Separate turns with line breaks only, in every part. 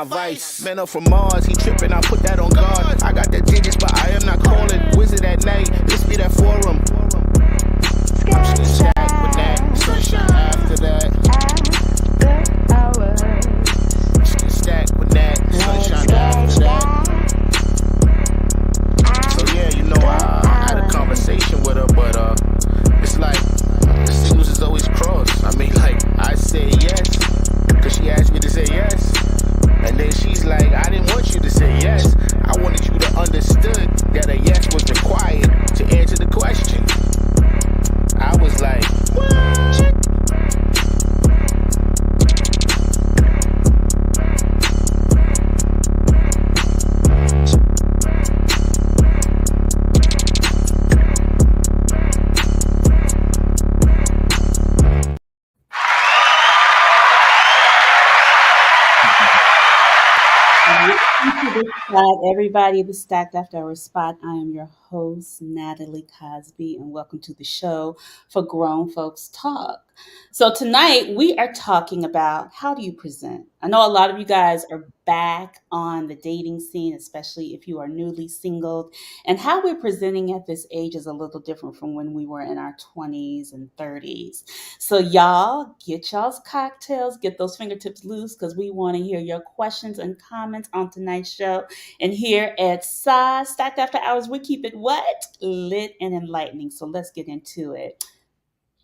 my vice. Man up from Mars, he tripping, I put that on guard. I got the digits, but I am not calling. Wizard at night, this be that forum. I'm just gonna chat with that. Sunshine after that. Just gonna stack with that. Sunshine after that. So yeah, you know, I had a conversation with her, but it's like the signals is always crossed. I mean, like, I say yes, cause she asked me to say yes. And then she's like, I didn't want you to say yes. I wanted you to understood that a yes was required to answer the question. I was like, what?
Everybody, the Stacked After Hours Spot. I am your host, Natalie Cosby, and welcome to the show for Grown Folks Talk. So tonight we are talking about how do you present. I know a lot of you guys are back on the dating scene, especially if you are newly singled, and how we're presenting at this age is a little different from when we were in our 20s and 30s. So y'all get y'all's cocktails, get those fingertips loose because we want to hear your questions and comments on tonight's show. And here at Stacked After Hours, we keep it what? Lit and enlightening. So let's get into it.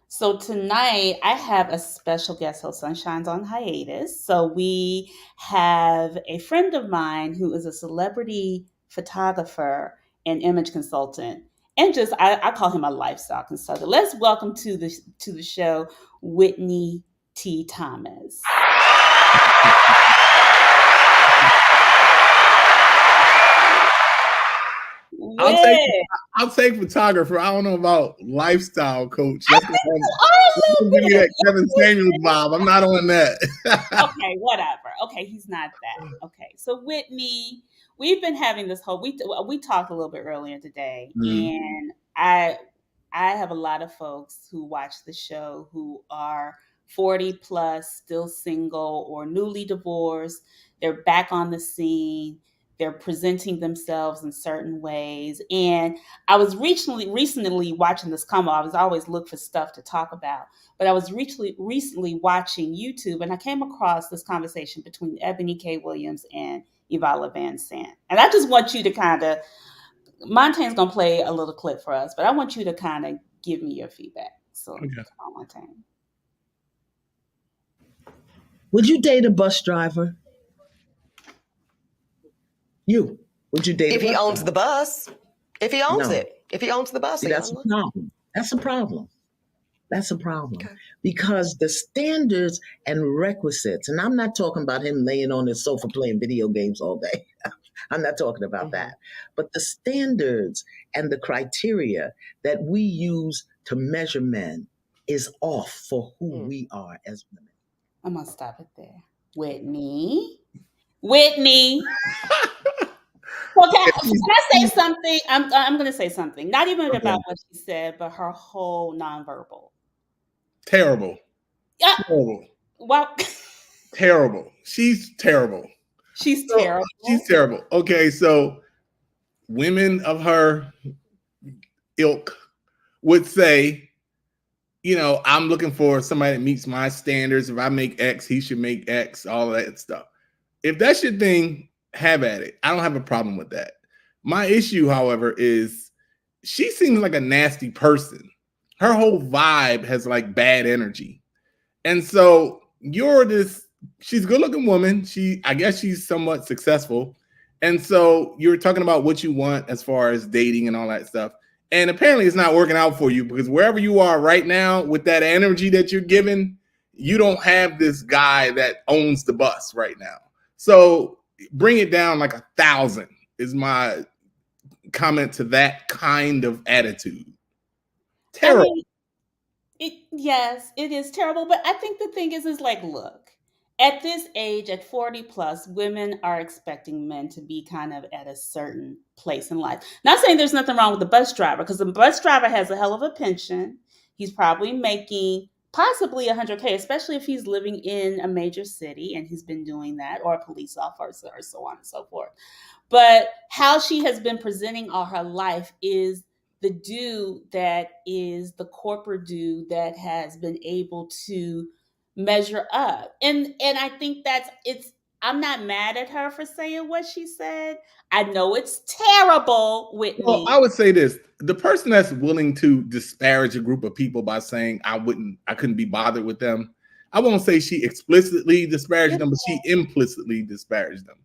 So tonight I have a special guest host. Sunshine's on hiatus. So we have a friend of mine who is a celebrity photographer and image consultant. And just I call him a lifestyle consultant. Let's welcome to the show Whitney T. Thomas.
I'll take photographer. I don't know about lifestyle coach. That's that Kevin Samuels vibe. I'm not on that.
Okay, whatever. Okay, he's not that. Okay, so Whitney, we've been having this whole we talked a little bit earlier today, and I have a lot of folks who watch the show who are 40 plus, still single or newly divorced. They're back on the scene. They're presenting themselves in certain ways. And I was recently watching this come up. I was always look for stuff to talk about. But I was recently watching YouTube, and I came across this conversation between Ebony K. Williams and Yvala Van Sant. And I just want you to kind of, Montaigne's going to play a little clip for us, but I want you to kind of give me your feedback. So,
Okay.
Come on, Montaigne.
Would you date a bus driver? Would you date
if he owns the bus? If he owns it. If he owns the bus.
See, that's a problem. That's a problem. Okay. Because the standards and requisites, and I'm not talking about him laying on his sofa playing video games all day. I'm not talking about that. But the standards and the criteria that we use to measure men is off for who we are as women.
I'm going to stop it there. Whitney. Well, can I say something? I'm going to say something. Not even about what she said, but her whole nonverbal.
Terrible.
Yeah.
Terrible.
Wow.
Terrible. She's terrible.
She's terrible.
She's terrible. Okay, so women of her ilk would say, you know, I'm looking for somebody that meets my standards. If I make X, he should make X, all of that stuff. If that's your thing, have at it. I don't have a problem with that. My issue, however, is she seems like a nasty person. Her whole vibe has like bad energy. And so she's a good looking woman. I guess she's somewhat successful. And so you're talking about what you want as far as dating and all that stuff. And apparently it's not working out for you because wherever you are right now with that energy that you're giving, you don't have this guy that owns the bus right now. So bring it down like 1,000 is my comment to that kind of attitude. Terrible.
I mean, yes, it is terrible. But I think the thing is like, look, at this age, at 40 plus, women are expecting men to be kind of at a certain place in life. Not saying there's nothing wrong with the bus driver, because the bus driver has a hell of a pension. He's probably making possibly 100K, especially if he's living in a major city and he's been doing that, or a police officer, or so on and so forth. But how she has been presenting all her life is the dude that is the corporate dude that has been able to measure up. And I think I'm not mad at her for saying what she said. I know it's terrible,
Well,
Whitney.
I would say this: the person that's willing to disparage a group of people by saying I couldn't be bothered with them. I won't say she explicitly disparaged them, but she implicitly disparaged them.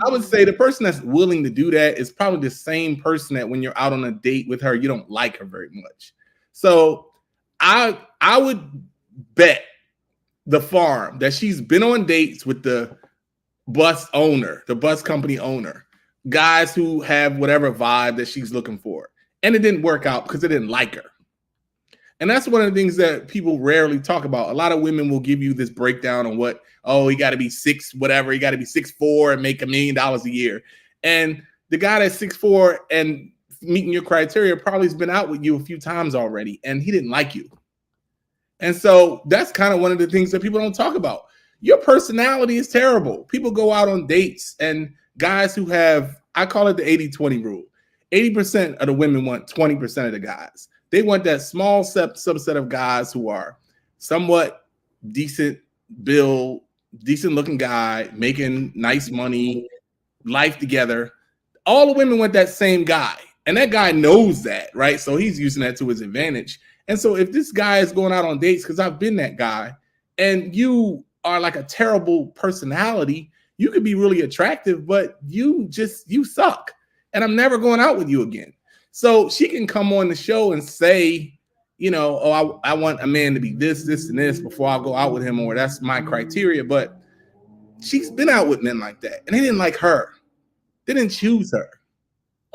I would say the person that's willing to do that is probably the same person that when you're out on a date with her, you don't like her very much. So I would bet the farm that she's been on dates with the bus owner, the bus company owner, guys who have whatever vibe that she's looking for. And it didn't work out because they didn't like her. And that's one of the things that people rarely talk about. A lot of women will give you this breakdown on what, oh, you got to be 6, whatever. You got to be 6'4" and make $1 million a year. And the guy that's 6'4" and meeting your criteria probably has been out with you a few times already, and he didn't like you. And so that's kind of one of the things that people don't talk about. Your personality is terrible. People go out on dates, and guys who have, I call it the 80-20 rule. 80% of the women want 20% of the guys. They want that small subset of guys who are somewhat decent build, decent looking guy, making nice money, life together. All the women want that same guy. And that guy knows that, right? So he's using that to his advantage. And so if this guy is going out on dates, because I've been that guy, and you are like a terrible personality, you could be really attractive, but you suck. And I'm never going out with you again. So she can come on the show and say, you know, oh, I want a man to be this, this, and this before I go out with him, or that's my criteria. But she's been out with men like that, and they didn't like her. They didn't choose her.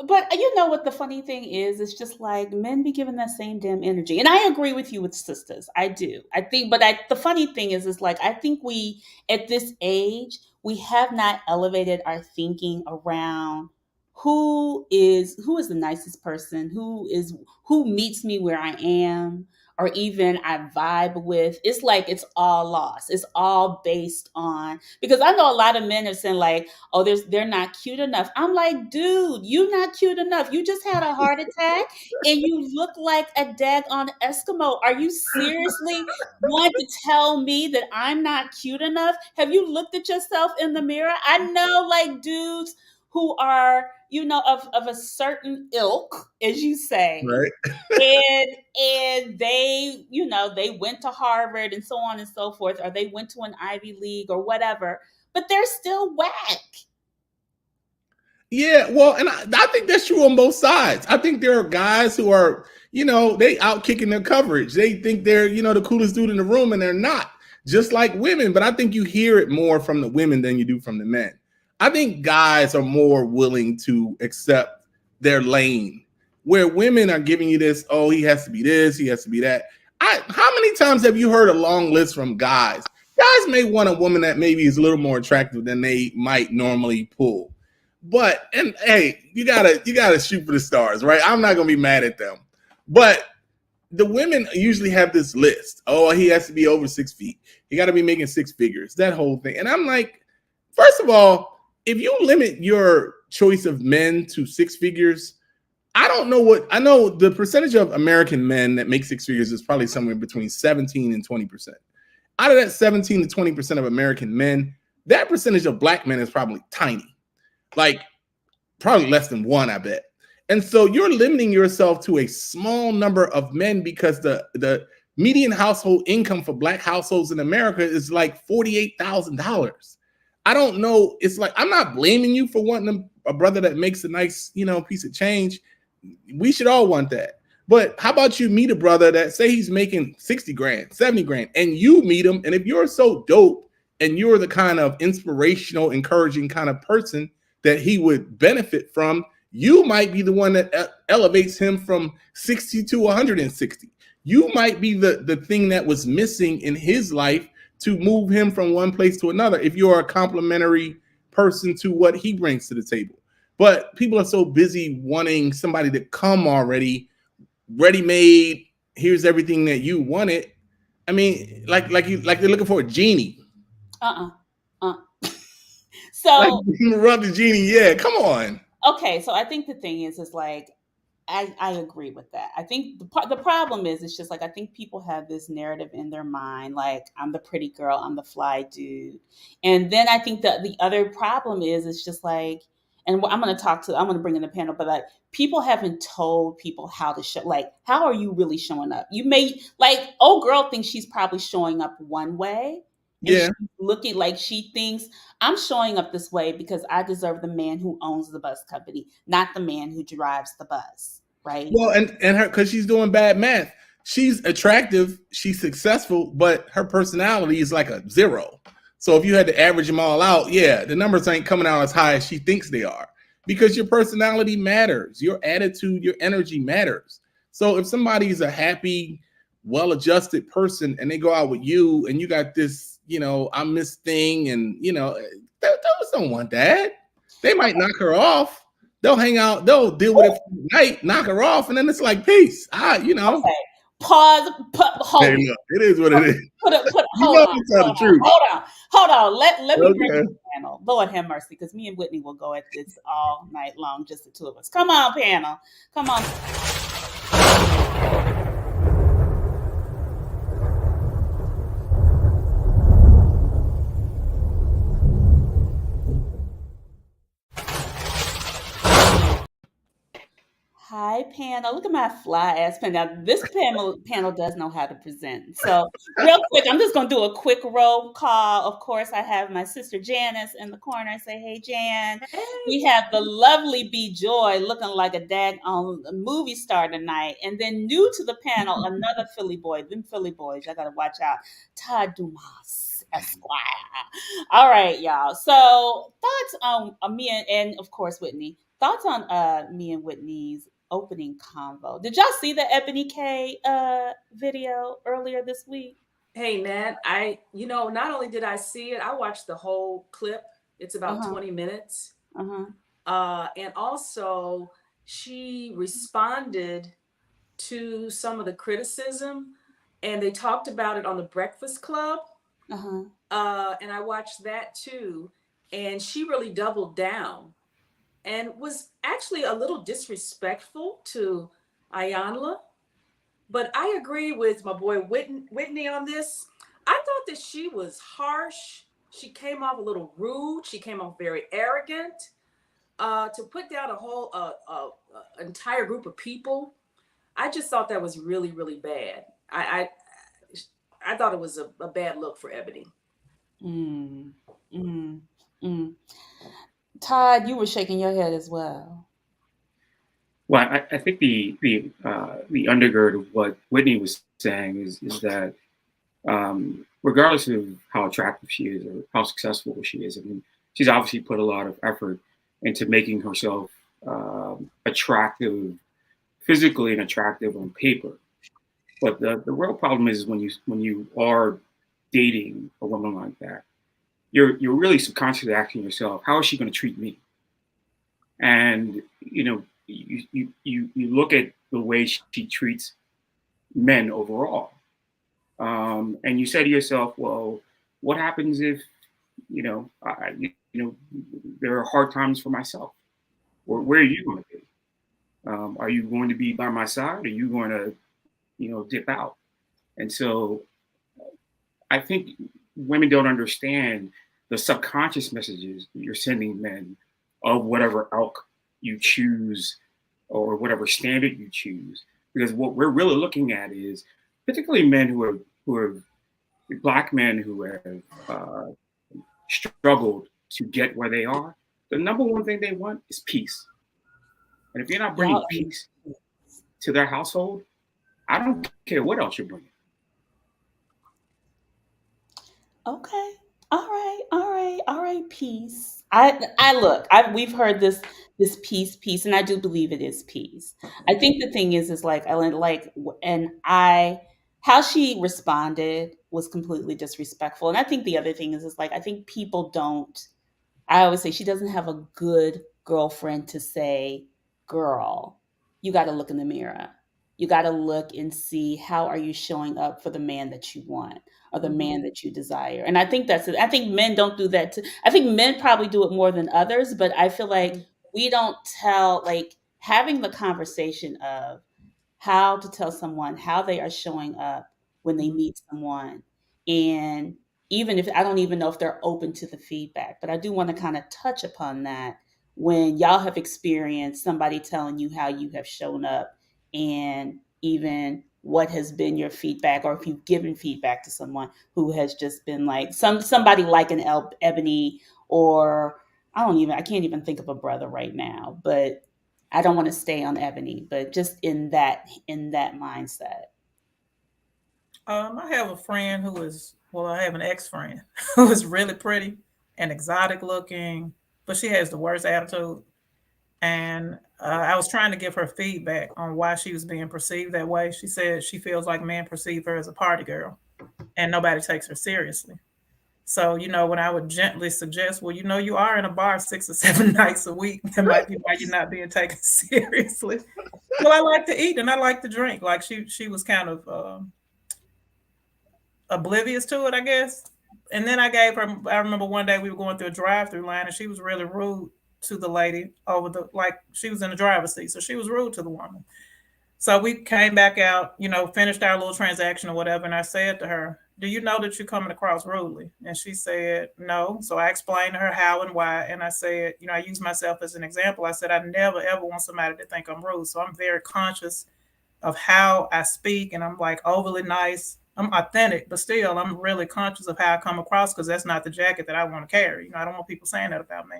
But you know what the funny thing is? It's just like men be giving that same damn energy. And I agree with you with sisters. I do. I think, but the funny thing is like, I think we, at this age, we have not elevated our thinking around who is the nicest person, who meets me where I am, or even I vibe with. It's like it's all lost. It's all based on, because I know a lot of men are saying like, oh, they're not cute enough. I'm like, dude, you're not cute enough. You just had a heart attack and you look like a daggone Eskimo. Are you seriously want to tell me that I'm not cute enough? Have you looked at yourself in the mirror? I know like dudes who are, you know, of a certain ilk, as you say.
Right.
And they, you know, they went to Harvard and so on and so forth, or they went to an Ivy League or whatever, but they're still whack.
Yeah, well, and I think that's true on both sides. I think there are guys who are, you know, they out kicking their coverage. They think they're, you know, the coolest dude in the room, and they're not. Just like women, but I think you hear it more from the women than you do from the men. I think guys are more willing to accept their lane, where women are giving you this, oh, he has to be this, he has to be that. How many times have you heard a long list from guys? Guys may want a woman that maybe is a little more attractive than they might normally pull. But, and hey, you gotta shoot for the stars, right? I'm not gonna be mad at them. But the women usually have this list. Oh, he has to be over 6 feet. He got to be making 6 figures, that whole thing. And I'm like, first of all, if you limit your choice of men to 6 figures, I know the percentage of American men that make 6 figures is probably somewhere between 17 and 20%. Out of that 17 to 20% of American men, that percentage of black men is probably tiny. Like probably less than 1, I bet. And so you're limiting yourself to a small number of men because the median household income for black households in America is like $48,000. I don't know. It's like, I'm not blaming you for wanting a brother that makes a nice, you know, piece of change. We should all want that. But how about you meet a brother that say he's making 60 grand, 70 grand, and you meet him. And if you're so dope and you're the kind of inspirational, encouraging kind of person that he would benefit from, you might be the one that elevates him from 60 to 160. You might be the thing that was missing in his life to move him from one place to another if you're a complimentary person to what he brings to the table. But people are so busy wanting somebody to come already ready-made, here's everything that you wanted. I mean, like they're looking for a genie.
Uh-uh. Uh.
Like
So
rub the genie. Yeah, come on.
okay, so I think the thing is like I agree with that. I think the problem is it's just like I think people have this narrative in their mind like I'm the pretty girl, I'm the fly dude, and then I think that the other problem is it's just like, and I'm going to bring in the panel, but like people haven't told people how to show, like how are you really showing up? You may like old girl thinks she's probably showing up one way, and
Yeah.
she's looking like she thinks I'm showing up this way because I deserve the man who owns the bus company, not the man who drives the bus, right?
Well, and her because she's doing bad math. She's attractive, she's successful, but her personality is like a 0. So if you had to average them all out, yeah, the numbers ain't coming out as high as she thinks they are because your personality matters, your attitude, your energy matters. So if somebody's a happy, well-adjusted person and they go out with you and you got this, I'm this thing, and those don't want that. They might knock her off. They'll hang out, they'll deal with it for the night, knock her off, and then it's like peace.
Okay. Pause. Hold
Hey,
on.
look, it is what it is.
Hold on.
You tell the truth.
Hold on. Let me bring
Okay.
in the panel. Lord have mercy, because me and Whitney will go at this all night long, just the two of us. Come on, panel. Come on. Hi, panel. Look at my fly ass panel. Now, this panel does know how to present. So, real quick, I'm just going to do a quick roll call. Of course, I have my sister Janice in the corner. Say, hey, Jan.
Hey.
We have the lovely B Joy looking like a movie star tonight. And then new to the panel, another Philly boy. Them Philly boys, y'all got to watch out. Todd Dumas, Esquire. All right, y'all. So, thoughts on me and, of course, Whitney. Thoughts on me and Whitney's opening convo. Did y'all see the Ebony K video earlier this week?
Hey Nat, not only did I see it, I watched the whole clip. It's about 20 minutes. And also she responded to some of the criticism, and they talked about it on the Breakfast Club. And I watched that too. And she really doubled down and was actually a little disrespectful to Ayanla. But I agree with my boy Whitney on this. I thought that she was harsh. She came off a little rude. She came off very arrogant. To put down a whole entire group of people, I just thought that was really, really bad. I thought it was a bad look for Ebony.
Todd, you were shaking your head as well.
Well, I think the undergird of what Whitney was saying is that regardless of how attractive she is or how successful she is, I mean, she's obviously put a lot of effort into making herself attractive, physically and attractive on paper. But the real problem is when you are dating a woman like that, you're really subconsciously asking yourself, how is she going to treat me? And you look at the way she treats men overall, and you say to yourself, well, what happens if there are hard times for myself? Where are you going to be? Are you going to be by my side? Or are you going to dip out? And so I think women don't understand the subconscious messages you're sending men of whatever ilk you choose or whatever standard you choose. Because what we're really looking at is, particularly men who are Black men who have struggled to get where they are, the number one thing they want is peace. And if you're not bringing peace to their household, I don't care what else you're bringing.
Okay. All right. Peace. We've heard this peace, and I do believe it is peace. I think the thing is like, how she responded was completely disrespectful. And I think the other thing is like, I think people don't, I always say she doesn't have a good girlfriend to say, girl, you got to look in the mirror. you got to look and see how are you showing up for the man that you want or the man that you desire. And I think I think men don't do that too. I think men probably do it more than others, but I feel like we don't tell, like, having the conversation of how to tell someone how they are showing up when they meet someone. And even if I don't even know if they're open to the feedback, but I do want to kind of touch upon that when y'all have experienced somebody telling you how you have shown up, and even what has been your feedback, or if you've given feedback to someone who has just been like somebody like an Ebony, or I can't even think of a brother right now, but I don't want to stay on Ebony, but just in that mindset.
I have a friend I have an ex-friend who is really pretty and exotic looking, but she has the worst attitude. And I was trying to give her feedback on why she was being perceived that way. She said she feels like men perceive her as a party girl and nobody takes her seriously. So, when I would gently suggest, well, you are in a bar 6 or 7 nights a week. That might be why you're not being taken seriously. Well, I like to eat and I like to drink. Like she was kind of oblivious to it, I guess. And then I remember one day we were going through a drive-through line and she was really rude to the lady she was in the driver's seat. So she was rude to the woman. So we came back out, finished our little transaction or whatever. And I said to her, do you know that you're coming across rudely? And she said, no. So I explained to her how and why. And I said, I use myself as an example. I said, I never, ever want somebody to think I'm rude. So I'm very conscious of how I speak. And I'm like overly nice. I'm authentic, but still I'm really conscious of how I come across, because that's not the jacket that I want to carry. I don't want people saying that about me.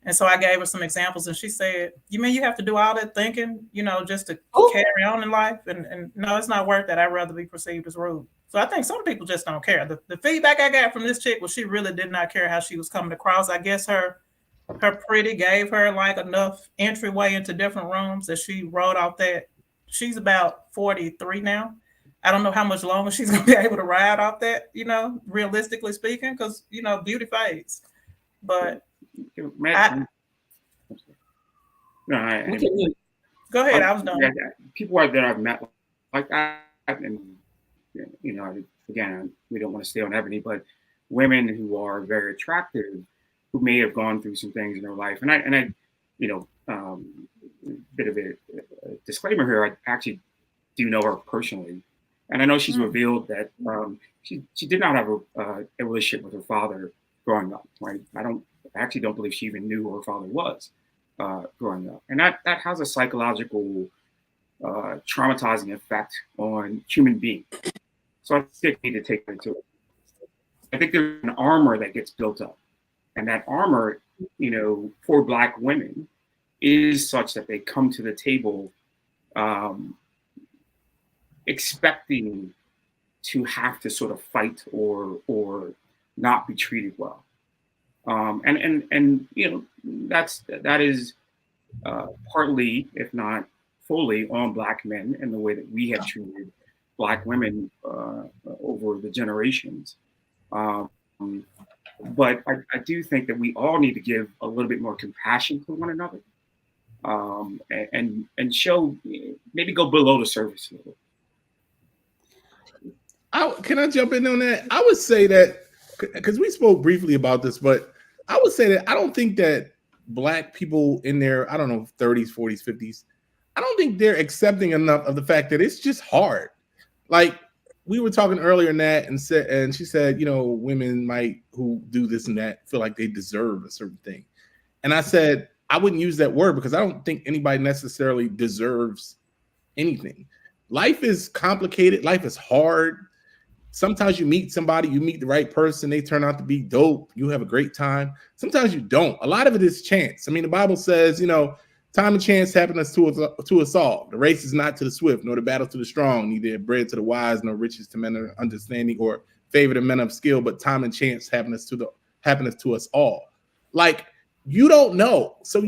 And so I gave her some examples and she said, you mean you have to do all that thinking, just to carry on in life? And no, it's not worth that. I'd rather be perceived as rude. So I think some people just don't care. The feedback I got from this chick was she really did not care how she was coming across. I guess her pretty gave her like enough entryway into different rooms that she wrote off that. She's about 43 now. I don't know how much longer she's going to be able to ride off that, realistically speaking, because, beauty fades. But
go ahead.
I was done.
People that I've met like that, and again, we don't want to stay on Ebony, but women who are very attractive, who may have gone through some things in their life, and I bit of a disclaimer here. I actually do know her personally, and I know she's revealed that she did not have a relationship with her father growing up. Right? I actually don't believe she even knew who her father was growing up. And that has a psychological traumatizing effect on human beings. So I think we need to take into it. I think there's an armor that gets built up. And that armor, for Black women is such that they come to the table expecting to have to sort of fight or not be treated well. That is partly, if not fully, on Black men and the way that we have treated Black women over the generations. But I do think that we all need to give a little bit more compassion to one another, and show, maybe go below the surface a little.
Can I jump in on that? I would say that, because we spoke briefly about this, but I would say that I don't think that Black people in their, 30s, 40s, 50s, I don't think they're accepting enough of the fact that it's just hard. Like we were talking earlier, Nat, and she said, women who do this and that feel like they deserve a certain thing. And I said, I wouldn't use that word, because I don't think anybody necessarily deserves anything. Life is complicated. Life is hard. Sometimes you meet somebody, you meet the right person, they turn out to be dope. You have a great time. Sometimes you don't. A lot of it is chance. I mean, the Bible says, time and chance happen to us all. The race is not to the swift, nor the battle to the strong, neither bread to the wise, nor riches to men of understanding, or favor to men of skill, but time and chance happeneth to us all. Like, you don't know. So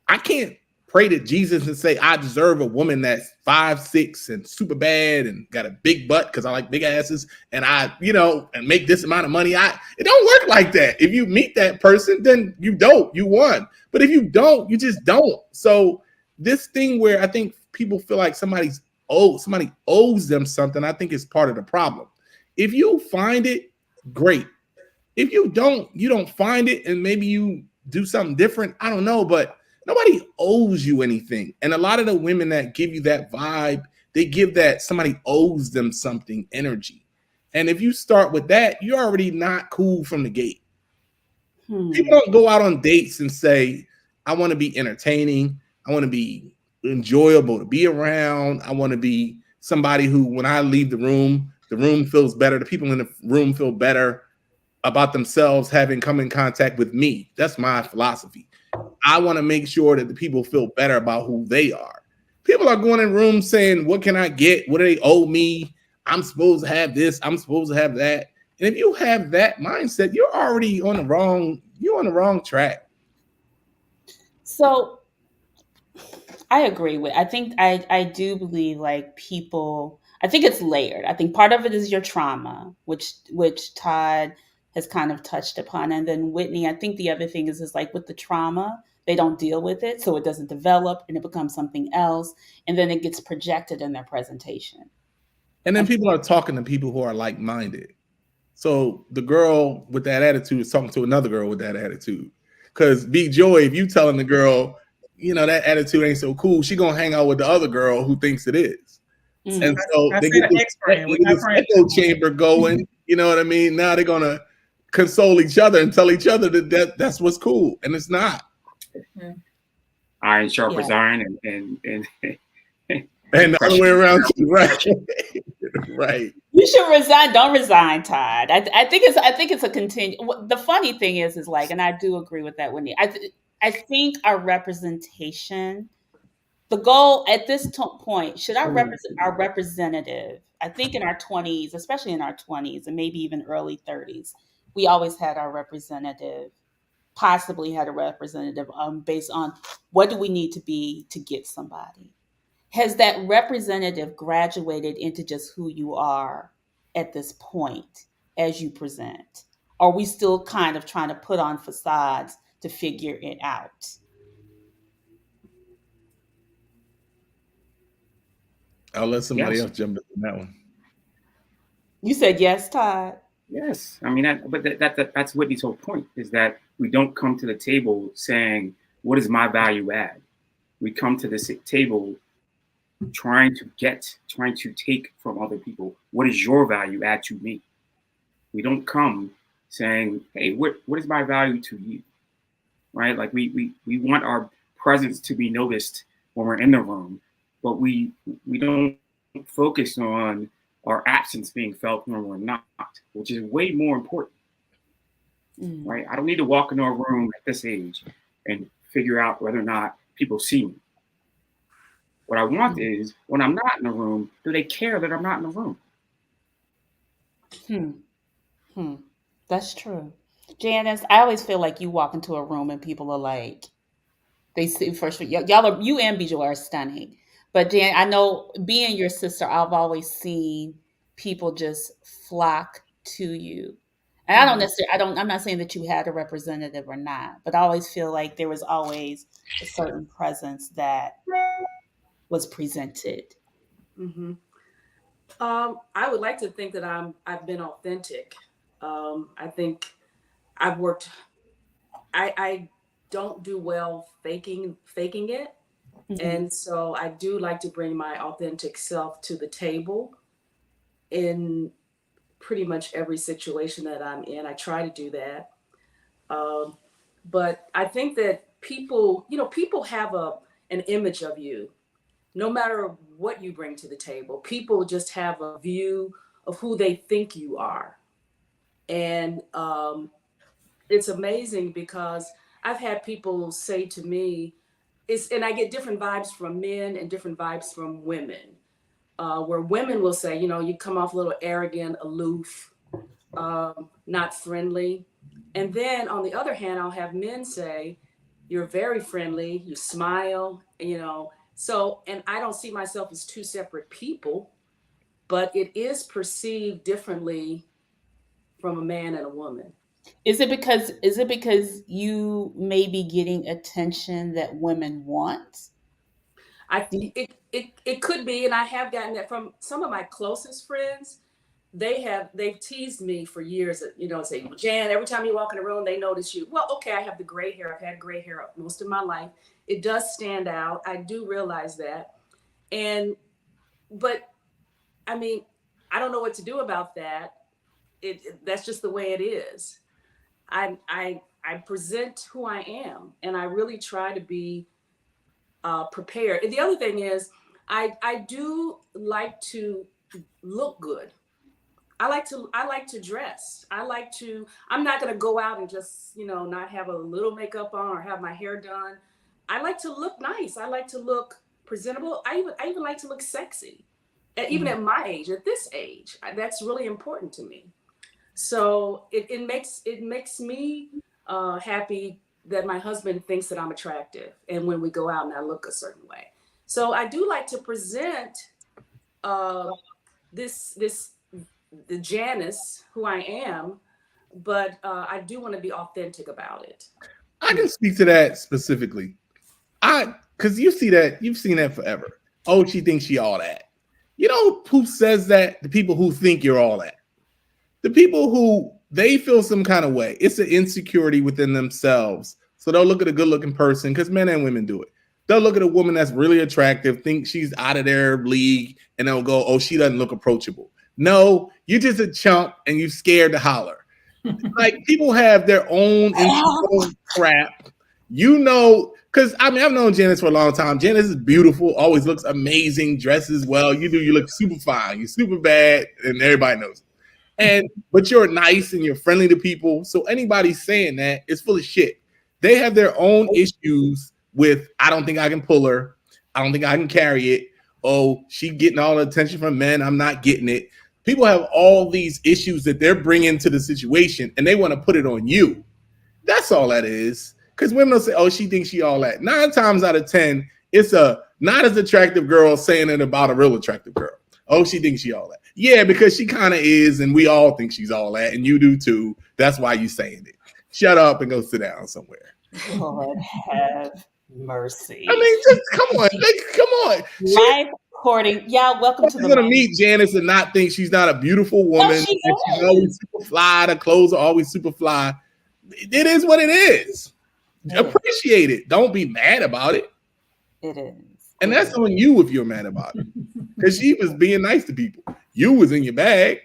I can't pray to Jesus and say, I deserve a woman that's 5'6" and super bad and got a big butt because I like big asses, and and make this amount of money. It don't work like that. If you meet that person, then you won. But if you don't, you just don't. So this thing where I think people feel like somebody owes them something, I think it's part of the problem. If you find it, great. If you don't find it, and maybe you do something different, I don't know, but nobody owes you anything. And a lot of the women that give you that vibe, they give that somebody owes them something energy. And if you start with that, you're already not cool from the gate. People don't go out on dates and say, I want to be entertaining. I want to be enjoyable to be around. I want to be somebody who, when I leave the room feels better. The people in the room feel better about themselves having come in contact with me. That's my philosophy. I want to make sure that the people feel better about who they are. People are going in rooms saying, what can I get? What do they owe me? I'm supposed to have this. I'm supposed to have that. And if you have that mindset, you're already on the wrong track.
So I agree with, I think I do believe like people, I think it's layered. I think part of it is your trauma, which Todd has kind of touched upon. And then Whitney, I think the other thing is like with the trauma, they don't deal with it. So it doesn't develop and it becomes something else. And then it gets projected in their presentation.
And then people are talking to people who are like-minded. So the girl with that attitude is talking to another girl with that attitude. Because B Joy, if you telling the girl, that attitude ain't so cool, she gonna hang out with the other girl who thinks it is. And so they get this echo chamber going. You know what I mean? Now they're gonna console each other and tell each other that's what's cool, and it's not.
Iron sharpens iron, and
the other way around too, right? Right.
You should resign. Don't resign, Todd. I think it's a continue. The funny thing is like, and I do agree with that, Whitney. I think our representation, the goal at this point, should our representative, I think in our 20s, especially in our 20s and maybe even early 30s, we always had our representative, possibly had a representative based on what do we need to be to get somebody. Has that representative graduated into just who you are at this point as you present? Are we still kind of trying to put on facades to figure it out?
I'll let somebody else jump in that one.
You said yes, Todd.
Yes, I mean, that's Whitney's whole point, is that we don't come to the table saying, what is my value add? We come to this table trying to take from other people. What is your value add to me? We don't come saying, hey, what is my value to you? Right? Like we want our presence to be noticed when we're in the room, but we don't focus on our absence being felt when we're not, which is way more important. Right? I don't need to walk into a room at this age and figure out whether or not people see me. What I want is, when I'm not in the room, do they care that I'm not in the room?
That's true. Janice, I always feel like you walk into a room and people are like, they see first, y'all are, you and Bijou are stunning. But Jan, I know being your sister, I've always seen people just flock to you. And I don't necessarily, I'm not saying that you had a representative or not, but I always feel like there was always a certain presence that was presented.
I would like to think that I've been authentic. I think I've worked. I don't do well faking it, and so I do like to bring my authentic self to the table in pretty much every situation that I'm in. I try to do that, but I think that people have an image of you. No matter what you bring to the table, people just have a view of who they think you are. And it's amazing because I've had people say to me, and I get different vibes from men and different vibes from women, where women will say, you come off a little arrogant, aloof, not friendly. And then on the other hand, I'll have men say, you're very friendly, you smile, So, and I don't see myself as two separate people, but it is perceived differently from a man and a woman.
Is it because you may be getting attention that women want?
It could be, and I have gotten that from some of my closest friends. They've teased me for years, say, Jan, every time you walk in a room, they notice you. Well, okay, I have the gray hair. I've had gray hair most of my life. It does stand out. I do realize that. But I mean, I don't know what to do about that. That's just the way it is. I present who I am, and I really try to be prepared. And the other thing is, I do like to look good. I like to dress. I'm not gonna go out and just, not have a little makeup on or have my hair done. I like to look nice. I like to look presentable. I even like to look sexy. Even at my age, at this age, that's really important to me. So it makes me happy that my husband thinks that I'm attractive, and when we go out and I look a certain way. So I do like to present uh, this the Janice who I am, but I do want to be authentic about it.
I can speak to that specifically. Because you've seen that forever. Oh, she thinks she all that. You know who says that? The people who think you're all that. The people who they feel some kind of way. It's an insecurity within themselves. So they'll look at a good-looking person, because men and women do it. They'll look at a woman that's really attractive, think she's out of their league, and they'll go, oh, she doesn't look approachable. No, you're just a chump and you're scared to holler. Like, people have their own crap. Because I've known Janice for a long time. Janice is beautiful, always looks amazing, dresses well. You look super fine. You're super bad, and everybody knows it. But you're nice and you're friendly to people. So anybody saying that is full of shit. They have their own issues with, I don't think I can pull her. I don't think I can carry it. Oh, she getting all the attention from men. I'm not getting it. People have all these issues that they're bringing to the situation, and they want to put it on you. That's all that is. Because women will say, oh, she thinks she all that. 9 times out of 10, it's a not as attractive girl saying it about a real attractive girl. Oh, she thinks she all that. Yeah, because she kind of is, and we all think she's all that, and you do too. That's why you saying it. Shut up and go sit down somewhere.
Lord have mercy.
I mean, just come on. Come on.
Live recording. Yeah, welcome to the
going to meet Janice and not think she's not a beautiful woman.
No,
she's always super fly. The clothes are always super fly. It is what it is. Appreciate it. Don't be mad about it.
It is.
And that's on you if you're mad about it. Because she was being nice to people. You was in your bag.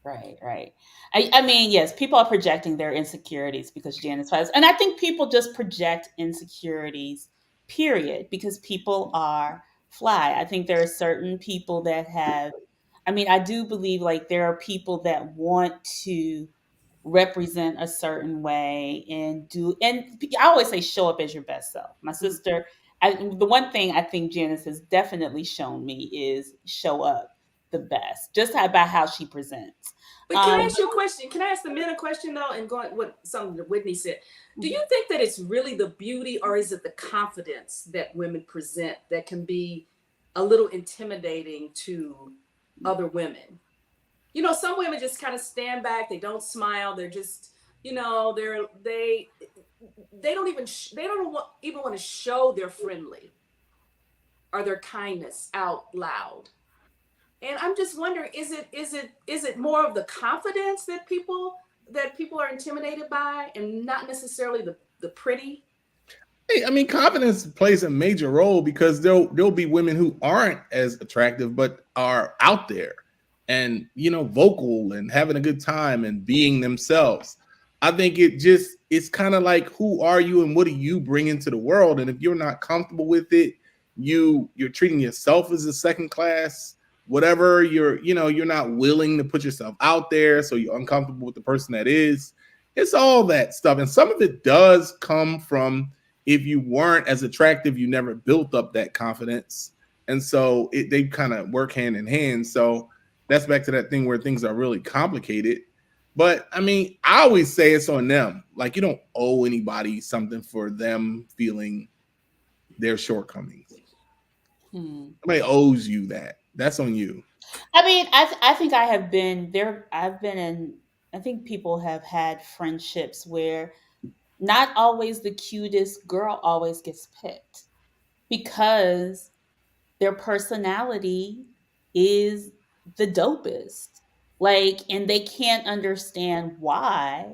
Right. I mean, yes, people are projecting their insecurities because Janice has. And I think people just project insecurities, period, because people are fly. I think there are certain people that have, I do believe like there are people that want to represent a certain way and I always say show up as your best self. My sister, the one thing I think Janice has definitely shown me is show up the best, just by how she presents.
But can I ask you a question? Can I ask the men a question though? And going what something that Whitney said. Do you think that it's really the beauty, or is it the confidence that women present that can be a little intimidating to other women? Some women just kind of stand back. They don't smile. They're just, they don't even want to show their friendly or their kindness out loud. And I'm just wondering, is it more of the confidence that people are intimidated by, and not necessarily the pretty?
I mean, confidence plays a major role, because there'll be women who aren't as attractive but are out there and vocal and having a good time and being themselves. I think it's kind of like, who are you and what do you bring into the world? And if you're not comfortable with it, you're treating yourself as a second class. Whatever, you're not willing to put yourself out there, so you're uncomfortable with the person that is. It's all that stuff. And some of it does come from, if you weren't as attractive, you never built up that confidence. And so they kind of work hand in hand. So that's back to that thing where things are really complicated. But I mean, I always say it's on them. Like, you don't owe anybody something for them feeling their shortcomings. Somebody owes you that. That's on you.
I mean, I think I have been there. I think people have had friendships where not always the cutest girl always gets picked. because their personality is the dopest. Like, and they can't understand why.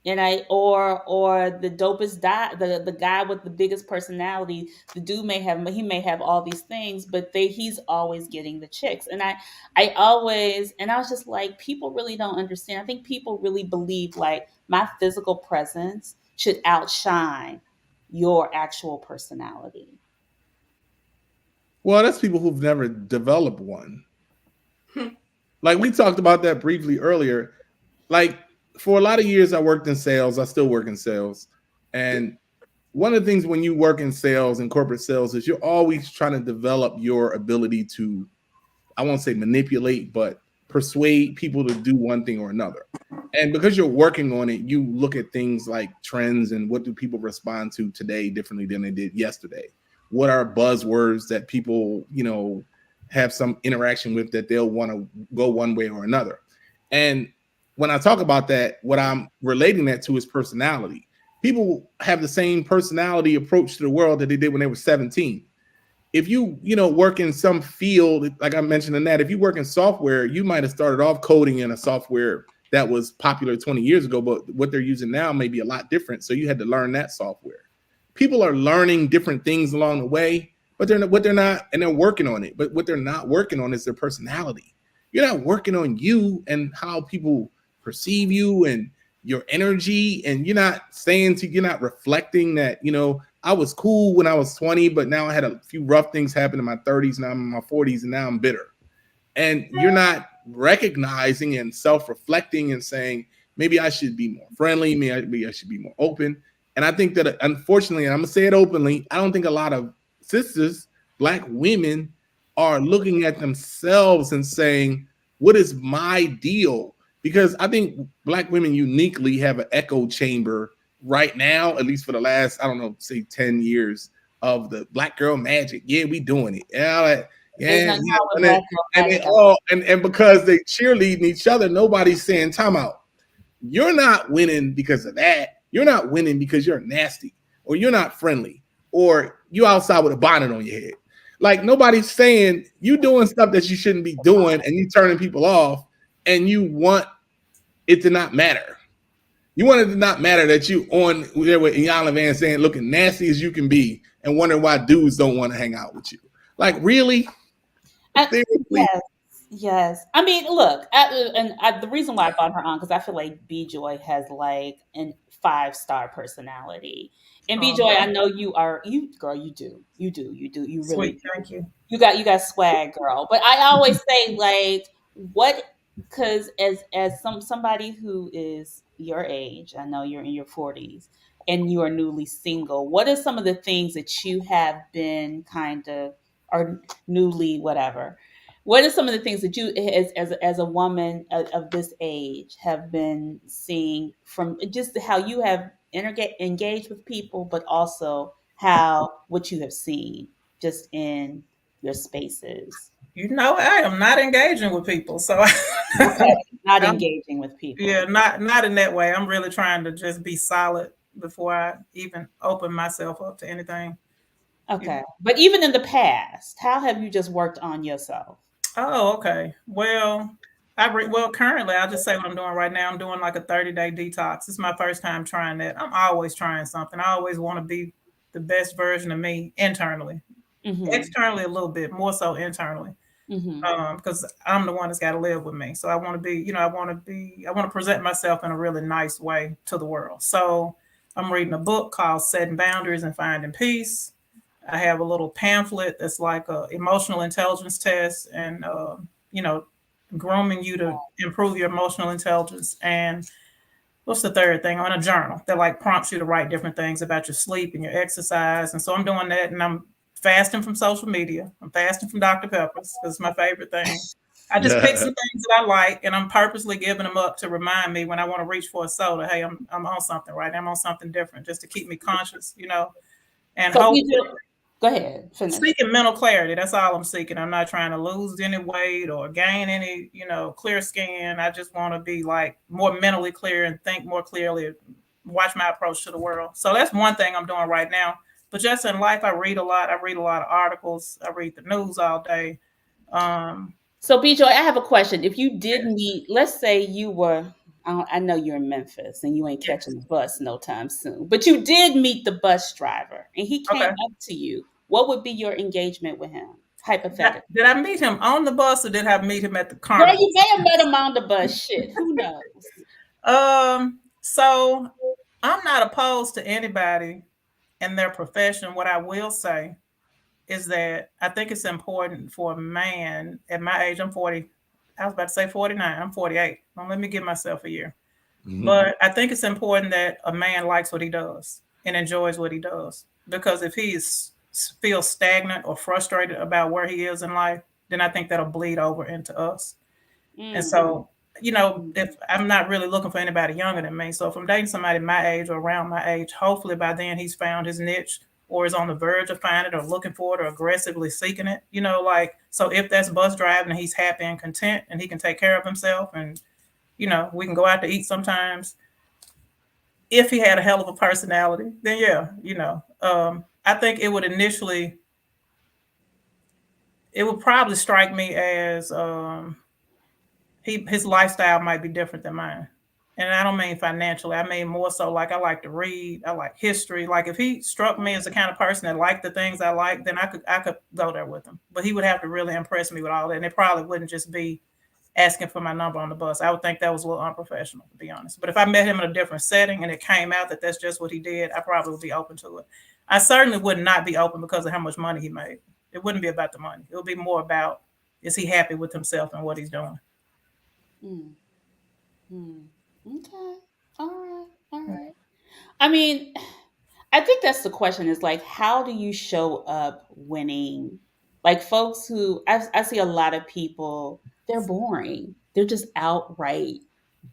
And or the dopest the guy with the biggest personality, the dude may have all these things, but he's always getting the chicks. And I was just like, people really don't understand. I think people really believe like my physical presence should outshine your actual personality.
Well, that's people who've never developed one. Like we talked about that briefly earlier. Like for a lot of years, I worked in sales. I still work in sales. And one of the things when you work in sales and corporate sales is you're always trying to develop your ability to, I won't say manipulate, but persuade people to do one thing or another. And because you're working on it, you look at things like trends and what do people respond to today differently than they did yesterday. What are buzzwords that people, have some interaction with that they'll want to go one way or another. And when I talk about that, what I'm relating that to is personality. People have the same personality approach to the world that they did when they were 17. If you work in some field, like I mentioned in that, if you work in software, you might have started off coding in a software that was popular 20 years ago, but what they're using now may be a lot different. So you had to learn that software. People are learning different things along the way, but they're working on it. But what they're not working on is their personality. You're not working on you and how people perceive you and your energy, and you're not reflecting that, I was cool when I was 20, but now I had a few rough things happen in my 30s, now I'm in my 40s, and now I'm bitter. And you're not recognizing and self-reflecting and saying, maybe I should be more friendly, maybe I should be more open. And I think that, unfortunately, and I'm going to say it openly, I don't think a lot of sisters, Black women, are looking at themselves and saying, what is my deal? Because I think Black women uniquely have an echo chamber right now, at least for the last, I don't know, say 10 years of the Black girl magic. Yeah, we doing it. And because they cheerleading each other, nobody's saying time out. You're not winning because of that. You're not winning because you're nasty, or you're not friendly, or you outside with a bonnet on your head. Like, nobody's saying you doing stuff that you shouldn't be doing, and you turning people off, and you want it to not matter. You want it to not matter that you on there with Iyanla Van saying looking nasty as you can be and wondering why dudes don't want to hang out with you. Like, really?
Yes. I mean, look, the reason why I brought her on, because I feel like B-Joy has like a 5-star personality. And B-Joy, I know you do. You really
Sweet, thank you.
You got swag, girl. But I always say, like, what, because as somebody who is your age, I know you're in your 40s and you are newly single, what are some of the things that you have been kind of, or newly whatever, what are some of the things that you as a woman of this age have been seeing from just how you have engaged with people, but also what you have seen just in your spaces?
I am not engaging with people, so
Okay, not engaging with people.
Yeah, not in that way. I'm really trying to just be solid before I even open myself up to anything.
Okay, but even in the past, how have you just worked on yourself?
Oh, okay. Well, currently, I'll just say what I'm doing right now. I'm doing like a 30-day detox. It's my first time trying that. I'm always trying something. I always want to be the best version of me internally. Mm-hmm. Externally, a little bit more so internally, because I'm the one that's got to live with me. So I want to be, I want to present myself in a really nice way to the world. So I'm reading a book called Setting Boundaries and Finding Peace. I have a little pamphlet that's like a emotional intelligence test, and grooming you to improve your emotional intelligence. And what's the third thing? On a journal that like prompts you to write different things about your sleep and your exercise. And so I'm doing that, and I'm fasting from social media. I'm fasting from Dr. Peppers because it's my favorite thing. I just pick some things that I like, and I'm purposely giving them up to remind me when I want to reach for a soda. Hey, I'm on something right now. I'm on something different, just to keep me conscious, And
so go ahead. Finish.
Seeking mental clarity. That's all I'm seeking. I'm not trying to lose any weight or gain any, clear skin. I just want to be like more mentally clear and think more clearly, watch my approach to the world. So that's one thing I'm doing right now. But just in life, I read a lot. I read a lot of articles. I read the news all day.
So, B-Joy, I have a question. If you did meet, let's say you were, I know you're in Memphis and you ain't catching the bus no time soon, but you did meet the bus driver and he came up to you, what would be your engagement with him? Hypothetically.
Did I meet him on the bus or did I meet him at the carnival?
Girl, you may have met him on the bus. Shit, who knows?
So I'm not opposed to anybody in their profession. What I will say is that I think it's important for a man at my age. I'm 40. I was about to say 49. I'm 48. Well, let me give myself a year. Mm-hmm. But I think it's important that a man likes what he does and enjoys what he does. Because if he feels stagnant or frustrated about where he is in life, then I think that'll bleed over into us. Mm-hmm. And so, if I'm not really looking for anybody younger than me. So if I'm dating somebody my age or around my age, hopefully by then he's found his niche or is on the verge of finding it or looking for it or aggressively seeking it, so if that's bus driving and he's happy and content and he can take care of himself and, we can go out to eat sometimes. If he had a hell of a personality, then I think it would probably strike me as his lifestyle might be different than mine. And I don't mean financially. I mean more so like I like to read. I like history. Like if he struck me as the kind of person that liked the things I like, then I could go there with him. But he would have to really impress me with all that. And it probably wouldn't just be asking for my number on the bus. I would think that was a little unprofessional, to be honest. But if I met him in a different setting and it came out that that's just what he did, I probably would be open to it. I certainly would not be open because of how much money he made. It wouldn't be about the money. It would be more about, is he happy with himself and what he's doing?
Okay. All right. I mean, I think that's the question is like, how do you show up winning? Like folks who, I see a lot of people, they're boring. They're just outright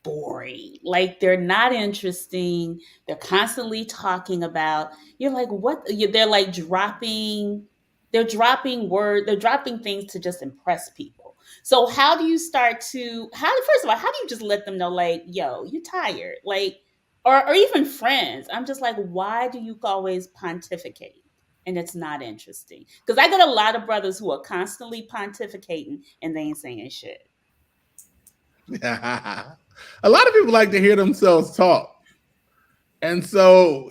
boring. Like they're not interesting. They're constantly talking about, you're like, what? They're like dropping things to just impress people. So how do you first of all, how do you just let them know like, yo, you're tired? Like, or even friends. I'm just like, why do you always pontificate? And it's not interesting. Because I got a lot of brothers who are constantly pontificating and they ain't saying shit.
A lot of people like to hear themselves talk. And so,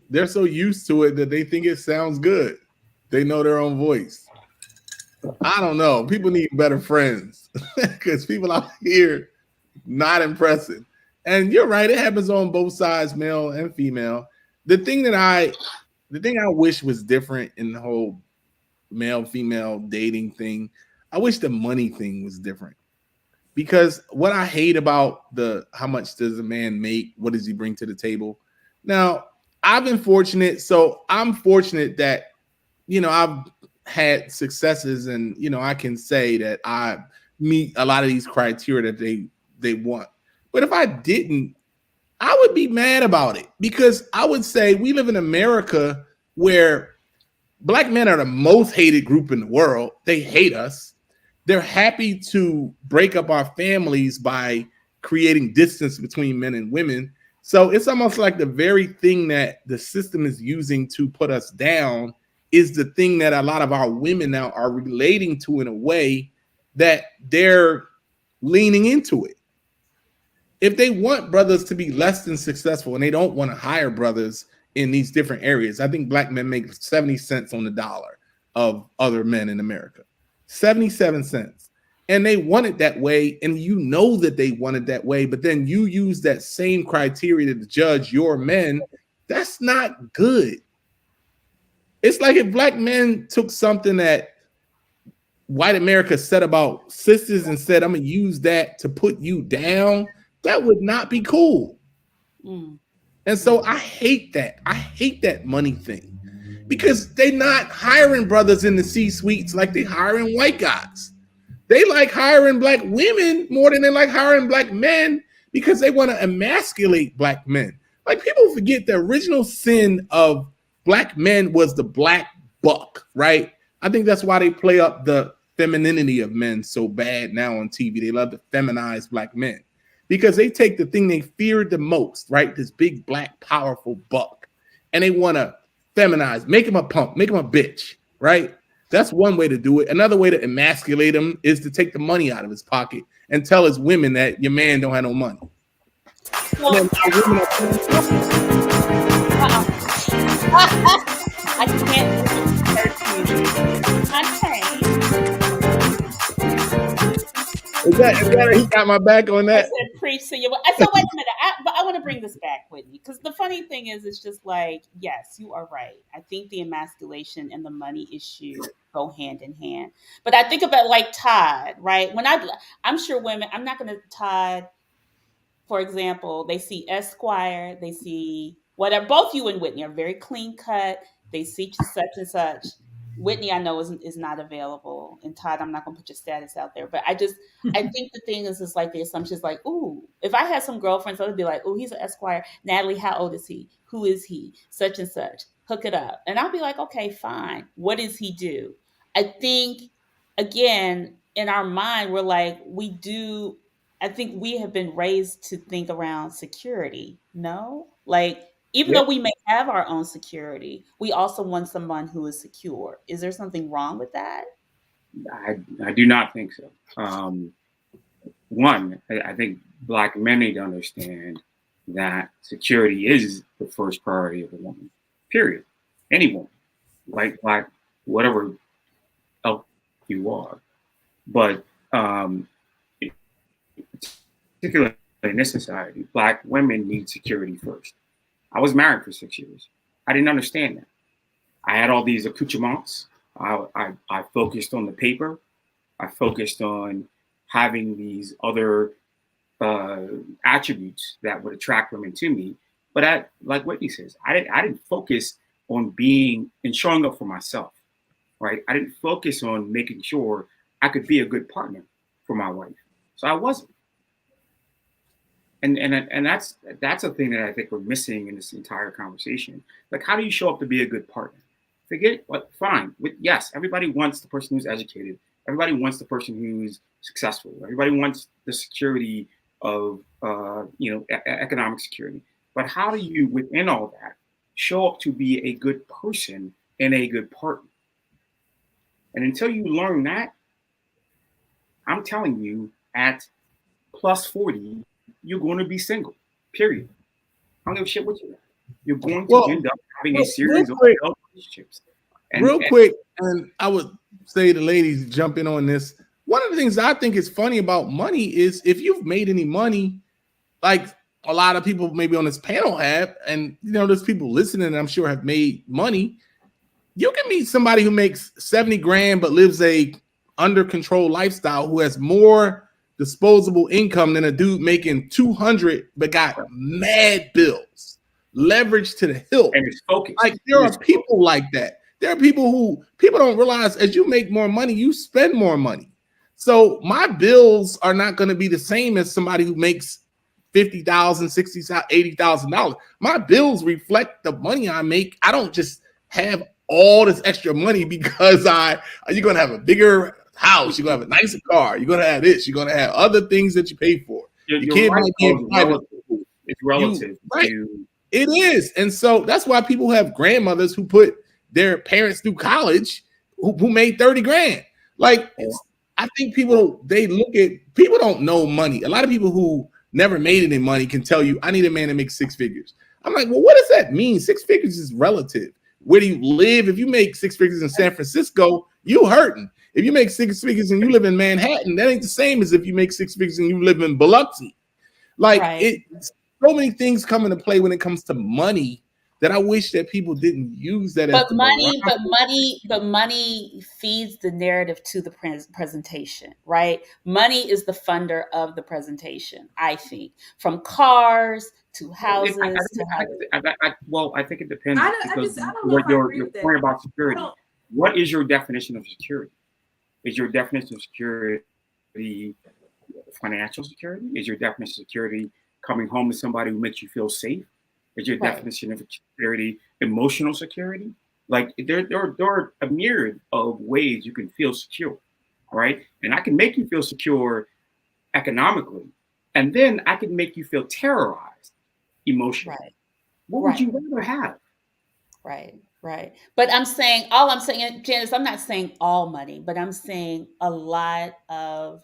they're so used to it that they think it sounds good. They know their own voice. I don't know. People need better friends because people out here not impressive. And you're right. It happens on both sides, male and female. The thing I wish was different in the whole male-female dating thing, I wish the money thing was different. Because what I hate about how much does a man make? What does he bring to the table? Now, I've been fortunate. So I'm fortunate that, I've had successes and, I can say that I meet a lot of these criteria that they want. But if I didn't, I would be mad about it because I would say we live in America where Black men are the most hated group in the world. They hate us. They're happy to break up our families by creating distance between men and women. So it's almost like the very thing that the system is using to put us down is the thing that a lot of our women now are relating to in a way that they're leaning into it. If they want brothers to be less than successful and they don't want to hire brothers in these different areas, I think Black men make 70 cents on the dollar of other men in America. 77 cents. And they want it that way. And that they want it that way. But then you use that same criteria to judge your men. That's not good. It's like if Black men took something that white America said about sisters and said, I'm going to use that to put you down. That would not be cool. And so I hate that. I hate that money thing because they're not hiring brothers in the C-suites like they hiring white guys. They like hiring Black women more than they like hiring Black men because they want to emasculate Black men. Like people forget the original sin of Black men was the black buck, right? I think that's why they play up the femininity of men so bad now on TV. They love to feminize Black men. Because they take the thing they feared the most, right? This big, black, powerful buck. and they want to feminize, make him a punk, make him a bitch, right? That's one way to do it. Another way to emasculate him is to take the money out of his pocket and tell his women that your man don't have no money.
Well, I can't.
Is that he got my back on that?
I said preach to you. So wait a minute. But I want to bring this back, Whitney, because the funny thing is, it's just like, yes, you are right. I think the emasculation and the money issue go hand in hand. But I think about like Todd, right? I'm sure women. I'm not going to Todd. For example, they see Esquire, they see whatever. Both you and Whitney are very clean cut. They see such and such. Whitney, I know is not available, and Todd, I'm not gonna put your status out there, but I think the thing is like the assumption is like, ooh, if I had some girlfriends, I would be like, ooh, he's an Esquire. Natalie, how old is he? Who is he? Such and such. Hook it up, and I'll be like, okay, fine. What does he do? I think again in our mind, we're like, I think we have been raised to think around security. No, like even though we may have our own security, we also want someone who is secure. Is there something wrong with that?
I do not think so. One, I think Black men need to understand that security is the first priority of a woman. Period. Any woman, white, Black, whatever else you are, but particularly in this society, Black women need security first. I was married for 6 years. I didn't understand that. I had all these accoutrements. I focused on the paper. I focused on having these other attributes that would attract women to me. But like Whitney says, I didn't focus on being and showing up for myself, right? I didn't focus on making sure I could be a good partner for my wife. So I wasn't. And that's a thing that I think we're missing in this entire conversation. Like, how do you show up to be a good partner? Forget what, fine. Yes, everybody wants the person who's educated. Everybody wants the person who's successful. Everybody wants the security of, economic security. But how do you, within all that, show up to be a good person and a good partner? And until you learn that, I'm telling you, at plus 40, you're going to be single, period. I don't give a shit what you are. You're going to end up having a series of relationships.
Quick, and I would say the ladies jump in on this. One of the things I think is funny about money is if you've made any money, like a lot of people maybe on this panel have, and there's people listening, I'm sure, have made money. You can meet somebody who makes 70 grand but lives a under control lifestyle, who has more disposable income than a dude making 200 but got mad bills, leverage to the hilt.
And it's focused.
Like there are people like that. There are people who don't realize as you make more money, you spend more money. So my bills are not going to be the same as somebody who makes $50,000, $60,000, $80,000. My bills reflect the money I make. I don't just have all this extra money because you're going to have a bigger house, you're gonna have a nicer car, you're gonna have this, you're gonna have other things that you pay for. Your kid might be in private school.
It's relative.
It is. And so that's why people have grandmothers who put their parents through college who made 30 grand. Like, I think people don't know money. A lot of people who never made any money can tell you, I need a man that makes 6 figures. I'm like, well, what does that mean? 6 figures is relative. Where do you live? If you make 6 figures in San Francisco, you hurting. If you make 6 figures and you live in Manhattan, that ain't the same as if you make 6 figures and you live in Biloxi. Like, so many things come into play when it comes to money that I wish that people didn't use that.
But money feeds the narrative to the presentation, right? Money is the funder of the presentation, I think, from cars to houses.
I think it depends. Your point about security. What is your definition of security? Is your definition of security financial security? Is your definition of security coming home to somebody who makes you feel safe? Is your definition of security emotional security? Like there are a myriad of ways you can feel secure, right? And I can make you feel secure economically, and then I can make you feel terrorized emotionally. Right. What would you rather have?
Right. But all I'm saying, Janice, I'm not saying all money, but I'm saying a lot of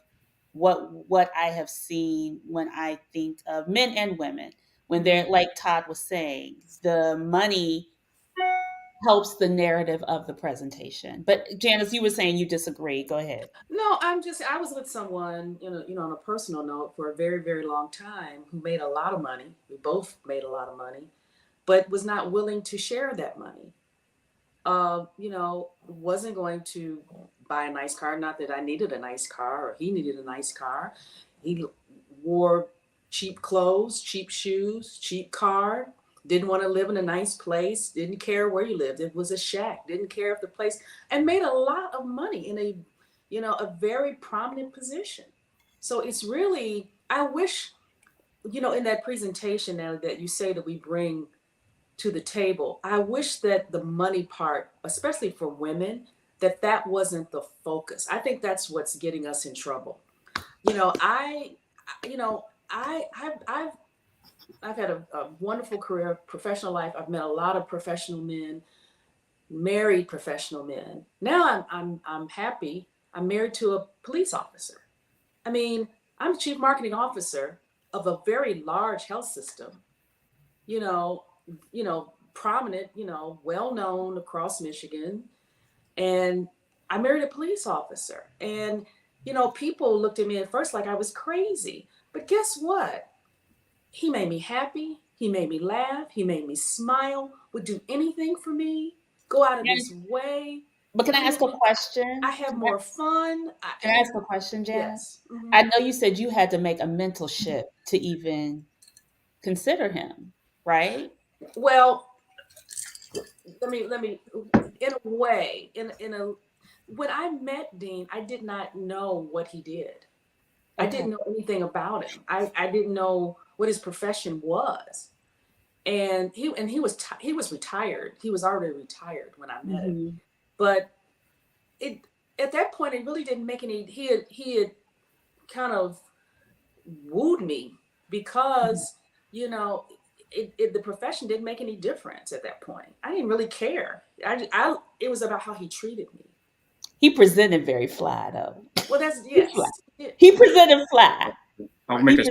what I have seen when I think of men and women, when they're like Todd was saying, the money helps the narrative of the presentation. But Janice, you were saying you disagree. Go ahead.
No, I was with someone, on a personal note for a very, very long time who made a lot of money. We both made a lot of money, but was not willing to share that money. Wasn't going to buy a nice car. Not that I needed a nice car or he needed a nice car. He wore cheap clothes, cheap shoes, cheap car. Didn't want to live in a nice place. Didn't care where you lived. It was a shack. Didn't care if the place, and made a lot of money in a very prominent position. So it's really, I wish, in that presentation now that you say that we bring to the table, I wish that the money part, especially for women, that wasn't the focus. I think that's what's getting us in trouble. I've had a wonderful career, professional life. I've met a lot of professional men, married professional men. Now I'm happy. I'm married to a police officer. I mean, I'm the chief marketing officer of a very large health system. Prominent, well known across Michigan, and I married a police officer. And people looked at me at first like I was crazy, but guess what? He made me happy. He made me laugh. He made me smile. Would do anything for me. Go out of his way.
But can I ask a question?
I have more fun.
Can I ask a question, Janice?
Yes. Mm-hmm.
I know you said you had to make a mental shift to even consider him, right?
Well, let me in a way, when I met Dean, I did not know what he did. Okay. I didn't know anything about him. I didn't know what his profession was. And he was retired. He was already retired when I met him. But at that point it really didn't make any, he had kind of wooed me because, the profession didn't make any difference at that point. I didn't really care. It was about how he treated me.
He presented very fly, though.
Well, that's, yes.
He presented fly.
I'll make this.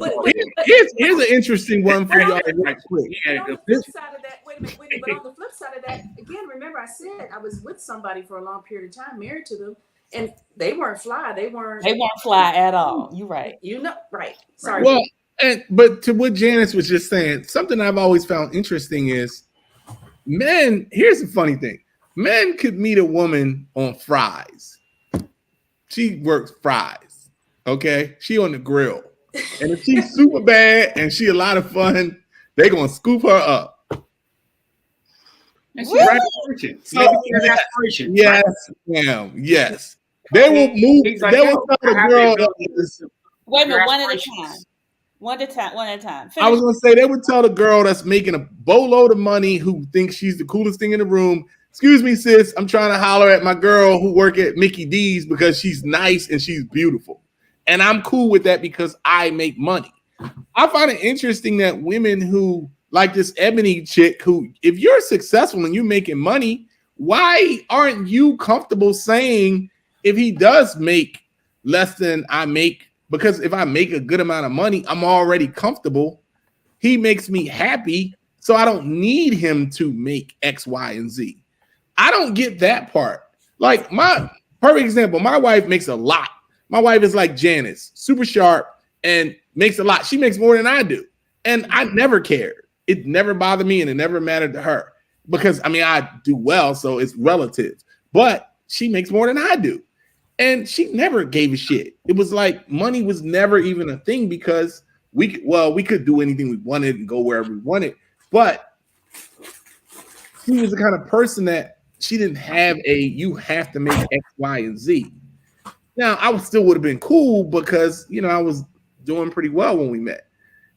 Here's an interesting one for y'all.
On the flip side of that, wait a minute. But on the flip side of that, again, remember I said I was with somebody for a long period of time, married to them, and they weren't fly. They weren't
fly at all. You're right.
Right. Sorry.
Well, but to what Janice was just saying, something I've always found interesting is men. Here's the funny thing: men could meet a woman on fries. She works fries. Okay, she on the grill. And if she's super bad and she a lot of fun, they're gonna scoop her up. Yes, ma'am. Yes. They will move. They will tell the girl that is,
wait a minute, one at a time. One at a time. Finish.
I was gonna say they would tell the girl that's making a boatload of money who thinks she's the coolest thing in the room. Excuse me, sis. I'm trying to holler at my girl who work at Mickey D's because she's nice and she's beautiful. And I'm cool with that because I make money. I find it interesting that women who like this Ebony chick who, if you're successful and you're making money, why aren't you comfortable saying if he does make less than I make? Because if I make a good amount of money, I'm already comfortable. He makes me happy. So I don't need him to make X, Y, and Z. I don't get that part. Like my perfect example, my wife makes a lot. My wife is like Janice, super sharp and makes a lot. She makes more than I do. And I never cared. It never bothered me and it never mattered to her because I do well. So it's relative, but she makes more than I do. And she never gave a shit. It was like money was never even a thing because we could do anything we wanted and go wherever we wanted. But she was the kind of person that she didn't have you have to make X, Y, and Z. Now, I still would have been cool because, I was doing pretty well when we met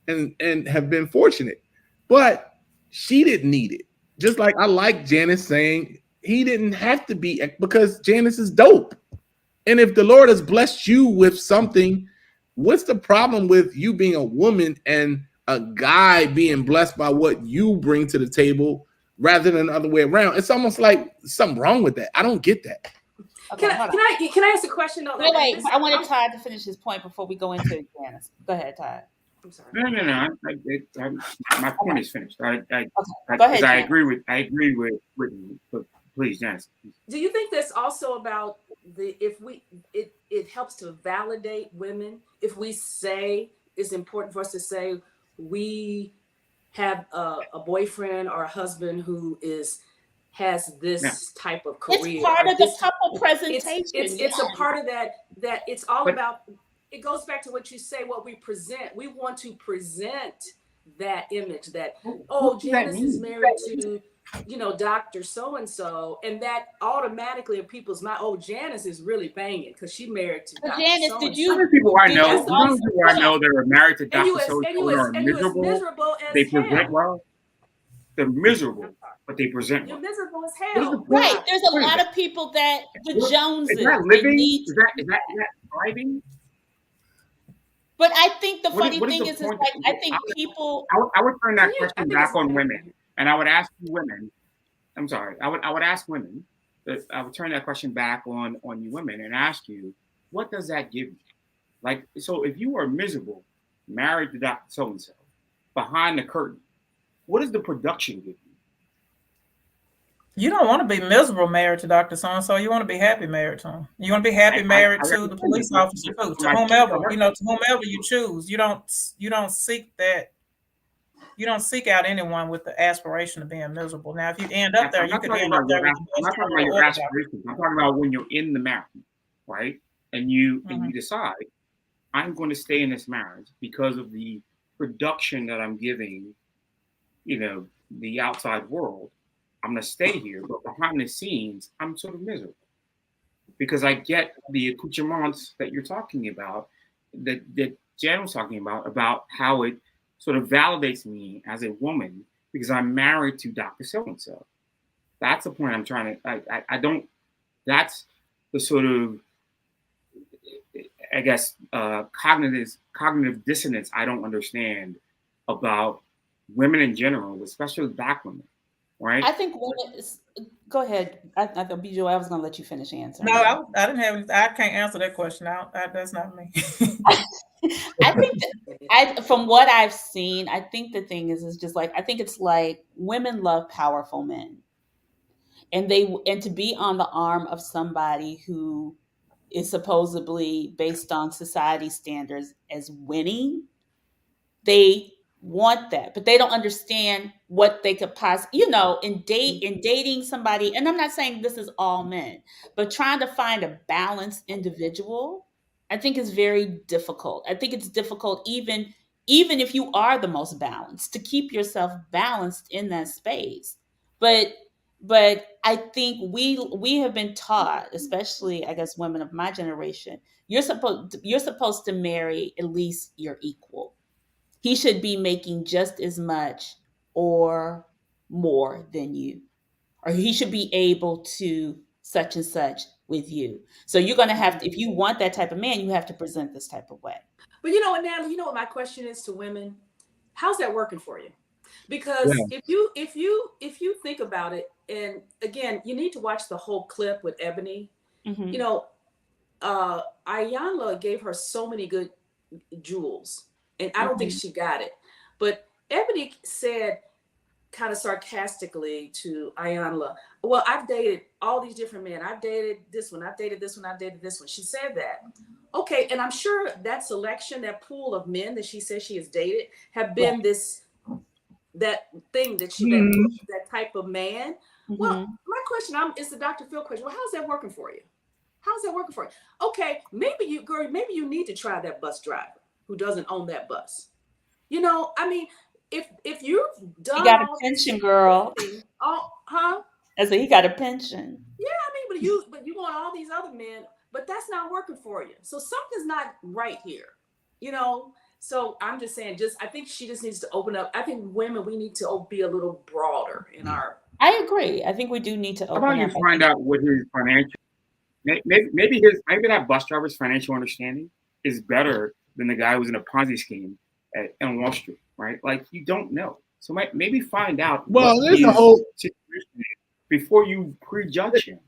and have been fortunate. But she didn't need it. Just like I like Janice saying he didn't have to be because Janice is dope. And if the Lord has blessed you with something, what's the problem with you being a woman and a guy being blessed by what you bring to the table rather than the other way around. It's almost like something wrong with that. I don't get that.
Okay,
can I ask a question though?
Wait, I wanted Todd to finish his point before we go into Janice. Go ahead, Todd.
I'm sorry.
No. My point is finished.
Go ahead.
I agree with but please, Janice.
Do you think that's also about it helps to validate women if we say it's important for us to say we have a boyfriend or a husband who has this type of career.
It's part of the couple presentation.
It's a part of that it's all about. It goes back to what you say, what we present. We want to present that image that, Janice is married to, Dr. So-and-so. And that automatically in people's mind, Janice is really banging because she married to Dr.
Janice,
So-and-so.
did you?
How many people I know that are married to Dr. So-and-so are
miserable as
they present well. They're miserable, but they present well.
You're miserable as hell.
Right. There's a lot of people that the Joneses.
Is that living? Is that thriving?
But I think the funny thing is like, I think people.
I would turn that question back on women, and I would ask women. I'm sorry. I would ask women. I would turn that question back on you women and ask you, what does that give you? Like, so if you are miserable, married to Dr. So-and-so, behind the curtain, what does the production give you?
You don't want to be miserable married to Dr. So-and-so. You want to be happy married to him. You want to be happy married to the police officer too, to whomever, to whomever you choose. You don't seek that. You don't seek out anyone with the aspiration of being miserable. Now, if you end up there, you could end up there.
I'm not talking about your aspirations. I'm talking about when you're in the marriage, right? And you decide, I'm going to stay in this marriage because of the production that I'm giving, the outside world. I'm going to stay here, but behind the scenes, I'm sort of miserable because I get the accoutrements that you're talking about, that Jan was talking about how it sort of validates me as a woman because I'm married to Dr. So-and-so. That's the point I'm trying to, I don't, that's the sort of, I guess, cognitive dissonance I don't understand about women in general, especially Black women. Right.
I think women. Go ahead. I Bijou, I was going to let you finish answering.
No, I didn't have any. I can't answer that question. That's not me.
I think from what I've seen, I think the thing is just like I think it's like women love powerful men, and to be on the arm of somebody who is supposedly based on society standards as winning, they want that, but they don't understand what they could possibly, in dating somebody. And I'm not saying this is all men, but trying to find a balanced individual, I think is very difficult. I think it's difficult even if you are the most balanced to keep yourself balanced in that space. But I think we have been taught, especially I guess women of my generation, you're supposed to marry at least your equal. He should be making just as much or more than you, or he should be able to such and such with you. So you're going to have to, if you want that type of man, you have to present this type of way.
But you know what, Natalie, what my question is to women? How's that working for you? Because if you think about it, and again, you need to watch the whole clip with Ebony. Mm-hmm. Ayanla gave her so many good jewels. And I don't think she got it. But Ebony said kind of sarcastically to Ayanla, well, I've dated all these different men. I've dated this one. I've dated this one. I've dated this one. She said that. Okay. And I'm sure that selection, that pool of men that she says she has dated have been that thing that she, that type of man. Mm-hmm. Well, my question is the Dr. Phil question. Well, how's that working for you? How's that working for you? Okay. Maybe you need to try that bus driver who doesn't own that bus. I mean, if you've done,
he got a pension, girl.
Huh?
I said he got a pension.
Yeah, I mean, but you want all these other men, but that's not working for you. So something's not right here, So I'm just saying, I think she just needs to open up. I think women, we need to be a little broader in our.
I agree. I think we do need to open up.
How about you find out what his financial, maybe that bus driver's financial understanding is better than the guy who's in a Ponzi scheme on Wall Street, right? Like, you don't know. So maybe find out
Well,
what
there's a
his
whole
situation is before you prejudge him.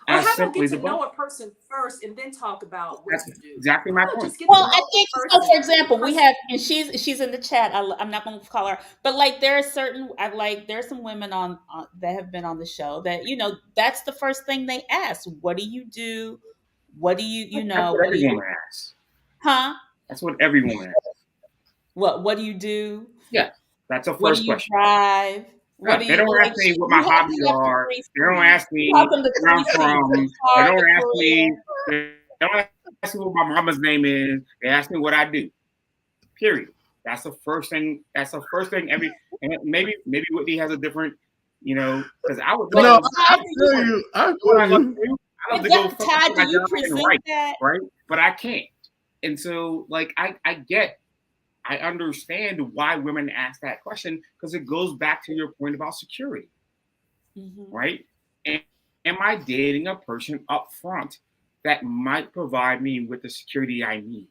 Or
As
have them
simply
get
the
to know a person first and then talk about what
That's
you do.
exactly my point.
Just get to
Well,
know
I
the
think so.
person.
For example, we have, and she's in the chat. I'm not going to call her, but like there are certain, there's some women on that have been on the show that that's the first thing they ask. What do you do? What do you
That's what
what do
every
you,
woman asks.
huh?
That's what every woman asks.
What do you do?
Yeah, that's a
What do
first
you
question.
drive? What
Yeah,
do
they
you
don't
like?
ask me what
You
my
have to
hobbies
have the
are.
three
They don't
C's.
ask
You have
me
them the
where I'm
three C's: the
from. They
car,
don't
the
ask me.
career.
They don't ask me what my mama's name is. They ask me what I do. Period. That's the first thing. That's the first thing. And maybe Whitney has a different, because I would
But
no.
love.
I
Todd, do
feel
you?
you. I
What I
feel
love
you.
to do, I love
But
to go focus
Todd,
on
do
my
you
job and
present
write,
that?
right? But I can't. And so, I understand why women ask that question because it goes back to your point about security, right? And am I dating a person up front that might provide me with the security I need?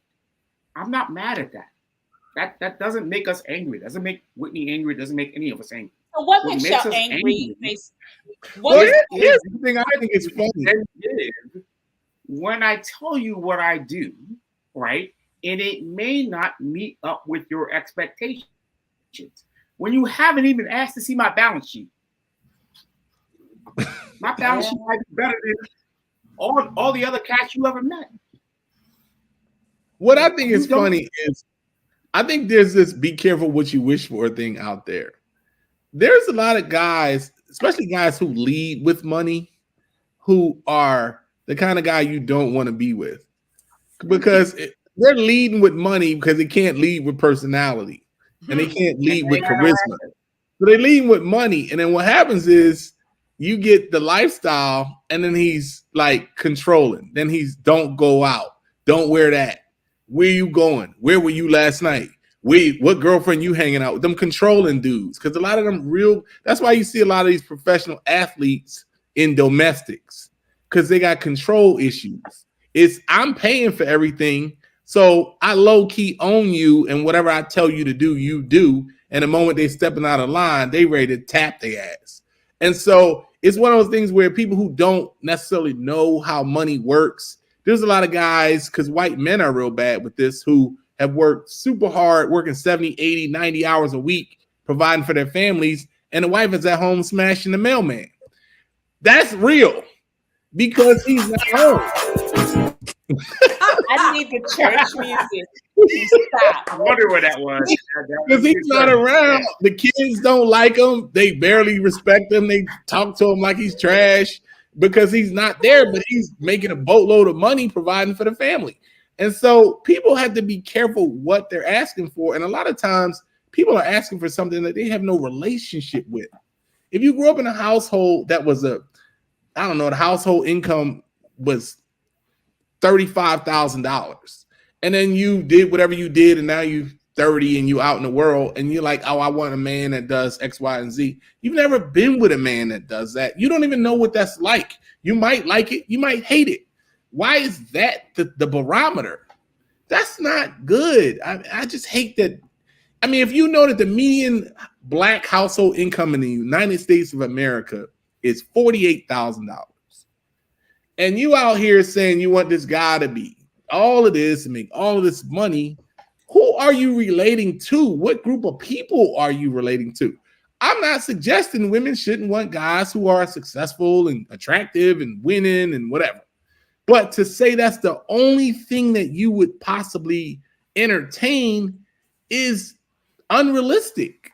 I'm not mad at that. That doesn't make us angry. It doesn't make Whitney angry. It doesn't make any of us angry.
So what
What
makes
makes
y'all
us
angry?
angry
What is
Here's the thing I think is funny.
When I tell you what I do, right, and it may not meet up with your expectations. When you haven't even asked to see my balance sheet. My balance sheet might be better than all the other cats you ever met.
What I think is funny is I think there's this be careful what you wish for thing out there. There's a lot of guys, especially guys who lead with money, who are the kind of guy you don't want to be with because they're leading with money because they can't lead with personality and they can't lead with charisma. So they lead with money. And then what happens is you get the lifestyle and then he's like controlling. Then he's don't go out. Don't wear that. Where you going? Where were you last night? What girlfriend you hanging out with? Them controlling dudes. Because a lot of them that's why you see a lot of these professional athletes in domestics. Because they got control issues. I'm paying for everything. So I low-key own you, and whatever I tell you to do, you do. And the moment they stepping out of line, they ready to tap their ass. And so it's one of those things where people who don't necessarily know how money works, there's a lot of guys, because white men are real bad with this, who have worked super hard, working 70, 80, 90 hours a week, providing for their families, and the wife is at home smashing the mailman. That's real because he's not home.
I need the church music. Stop.
I wonder what that was.
Because he's not around. The kids don't like him. They barely respect him. They talk to him like he's trash because he's not there, but he's making a boatload of money providing for the family. And so people have to be careful what they're asking for. And a lot of times people are asking for something that they have no relationship with. If you grew up in a household that was the household income was $35,000. And then you did whatever you did, and now you 30 and you out in the world, and you're like, oh, I want a man that does X, Y, and Z. You've never been with a man that does that. You don't even know what that's like. You might like it, you might hate it. Why is that the barometer? That's not good. I just hate that. I mean, if you know that the median Black household income in the United States of America is $48,000. And you out here saying you want this guy to be all of this and make all of this money, who are you relating to? What group of people are you relating to? I'm not suggesting women shouldn't want guys who are successful and attractive and winning and whatever. But to say that's the only thing that you would possibly entertain is unrealistic.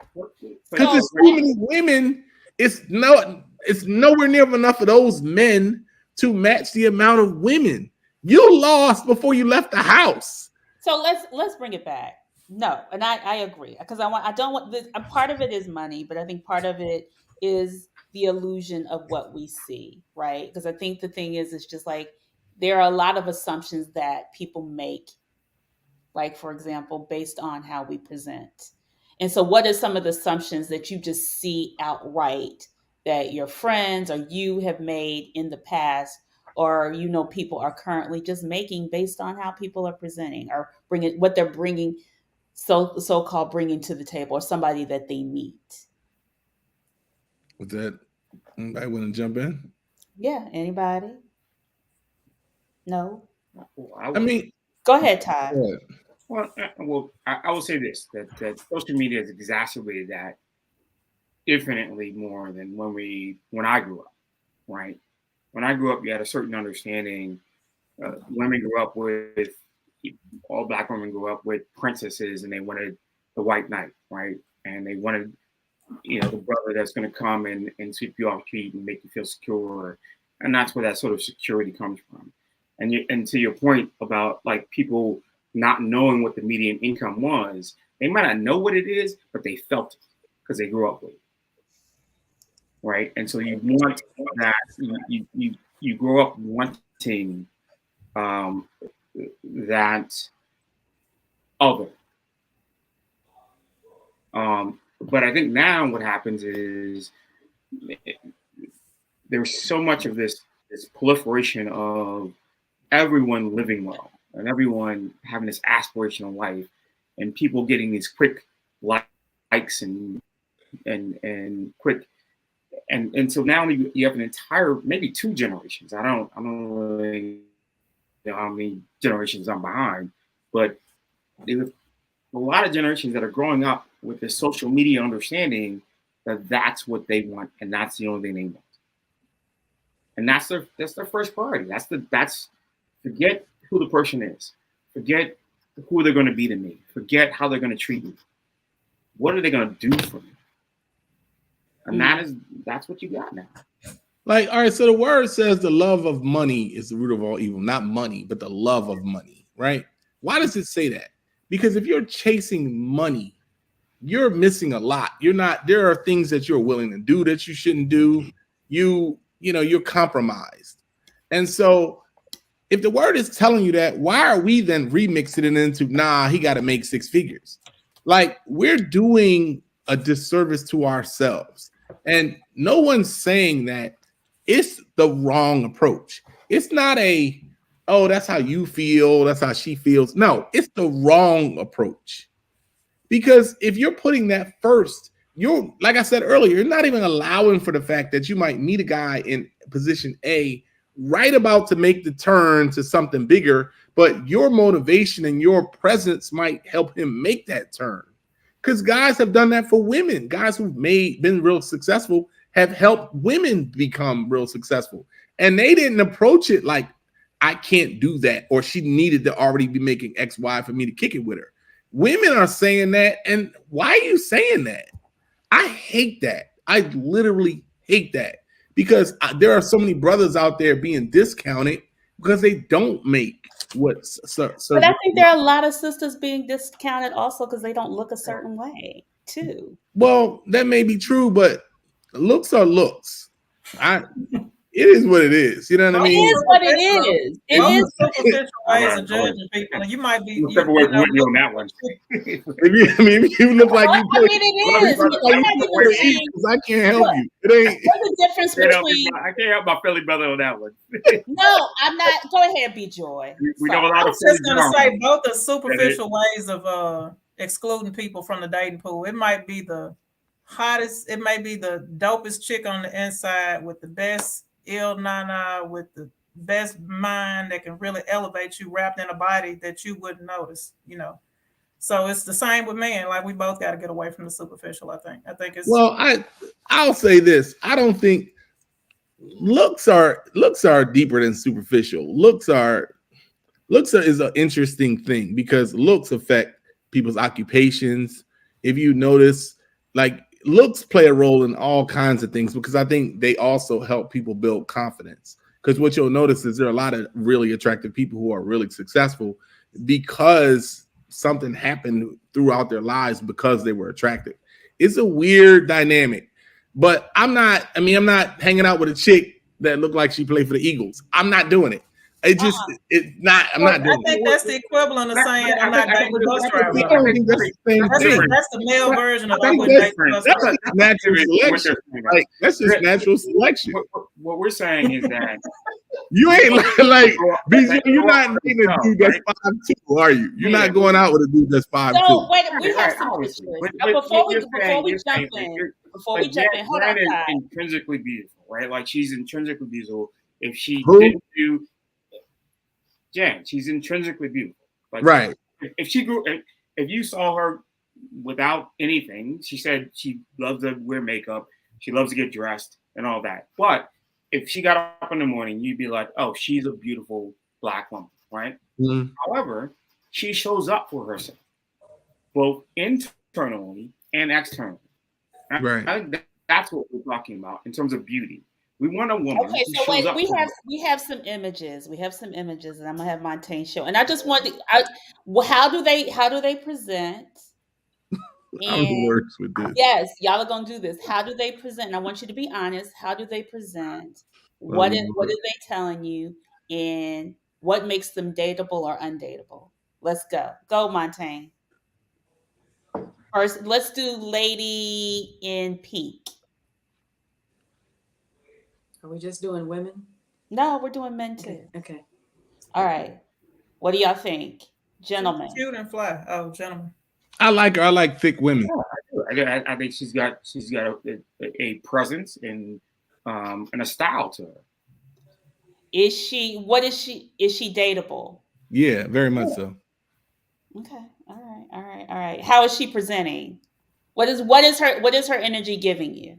Because there's too many women, it's nowhere near enough of those men to match the amount of women. You lost before you left the house.
So let's bring it back. No, and I agree, because I don't want this. Part of it is money, but I think part of it is the illusion of what we see, right? Because I think the thing is, it's just like there are a lot of assumptions that people make, like for example, based on how we present. And so, what are some of the assumptions that you just see outright that your friends or you have made in the past, or people are currently just making based on how people are presenting or bringing what they're bringing so-called bringing to the table, or somebody that they meet?
Was that anybody want to jump in?
Yeah, anybody? No.
I mean,
go ahead, Todd.
Well, I will say this: that social media has exacerbated that infinitely more than when I grew up. Right? When I grew up, you had a certain understanding. Women grew up with all Black women grew up with princesses, and they wanted the white knight, right? And they wanted, the brother that's going to come and sweep you off your feet and make you feel secure, and that's where that sort of security comes from. And to your point about like people not knowing what the median income was, they might not know what it is, but they felt it because they grew up with it, right? And so you want that you grow up wanting that other. But I think now what happens is there's so much of this proliferation of everyone living well and everyone having this aspirational life, and people getting these quick likes and quick, and so now you have an entire, maybe 2 generations. I don't really know how many generations I'm behind, but there's a lot of generations that are growing up with this social media understanding that that's what they want and that's the only thing they want, and that's their first priority. That's forget who the person is, forget who they're going to be to me, forget how they're going to treat me. What are they going to do for me? And that's what you got now.
Like, all right, so the word says the love of money is the root of all evil, not money, but the love of money, right? Why does it say that? Because if you're chasing money, you're missing a lot. There are things that you're willing to do that you shouldn't do. You're compromised. And so if the word is telling you that, why are we then remixing it into, he got to make 6 figures? Like, we're doing a disservice to ourselves. And no one's saying that it's the wrong approach. It's not that's how you feel, that's how she feels. No, it's the wrong approach. Because if you're putting that first, you're, like I said earlier, you're not even allowing for the fact that you might meet a guy in position A, right about to make the turn to something bigger, but your motivation and your presence might help him make that turn. Because guys have done that for women. Guys who've been real successful have helped women become real successful. And they didn't approach it like, I can't do that, or she needed to already be making X, Y for me to kick it with her. Women are saying that, and why are you saying that? I hate that. I literally hate that, because there are so many brothers out there being discounted because they don't make what.
But I think there are a lot of sisters being discounted also because they don't look a certain way too.
Well, that may be true, but looks are looks. It is what it is. You know what I mean?
It is what it is. It is
superficial ways of judging people. You might be
on that one.
If you look like you play,
it is.
I can't help you. It ain't.
What's the difference between?
I can't help my Philly brother on that one.
No, I'm not. Go ahead, B Joy.
We know a lot
I
of.
was just gonna say both are superficial ways of excluding people from the dating pool. It might be the hottest. It may be the dopest chick on the inside with the best nana, with the best mind that can really elevate you, wrapped in a body that you wouldn't notice, So it's the same with men. Like, we both got to get away from the superficial. I think it's.
Well, I'll say this. I don't think looks are deeper than superficial. Looks is an interesting thing because looks affect people's occupations. If you notice, like, looks play a role in all kinds of things, because I think they also help people build confidence. Because what you'll notice is there are a lot of really attractive people who are really successful because something happened throughout their lives because they were attractive. It's a weird dynamic, but I'm not hanging out with a chick that looked like she played for the Eagles. I'm not doing it. I'm not doing it.
I think that's the equivalent of saying I'm not dating a bus driver. That's the male version of I wouldn't date a bus driver.
Natural selection. Like, that's just natural selection.
What we're saying is that
You ain't like BJ, you're not dating a dude that's 5'2", are you? You're not going out with a dude that's 5'2".
So wait, we have some pictures. Before we jump in, hold on, Todd.
Intrinsically beautiful, right? Like she's intrinsically beautiful. If she
Who?
didn't do, Jan, she's intrinsically beautiful. Like,
right.
If you saw her without anything, she said she loves to wear makeup, she loves to get dressed and all that. But if she got up in the morning, you'd be like, oh, she's a beautiful Black woman, right?
Mm-hmm.
However, she shows up for herself, both internally and externally.
Right.
I think that's what we're talking about in terms of beauty. We want a woman.
Okay, so wait, we have some images. We have some images, and I'm gonna have Montaigne show. And I just want to, how do they present?
I'm the worst with this.
Yes, y'all are gonna do this. How do they present? And I want you to be honest. How do they present? What are they telling you? And what makes them dateable or undateable? Let's go. Go, Montaigne. First, let's do Lady in Pink.
Are we just doing women?
No, we're doing men too.
Okay.
All right. What do y'all think, gentlemen?
She's cute and fly. Oh, gentlemen.
I like her. I like thick women.
Yeah, I think she's got a presence and a style to her.
Is she? What is she? Is she dateable?
Yeah, very much so.
Okay. All right. How is she presenting? What is her energy giving you?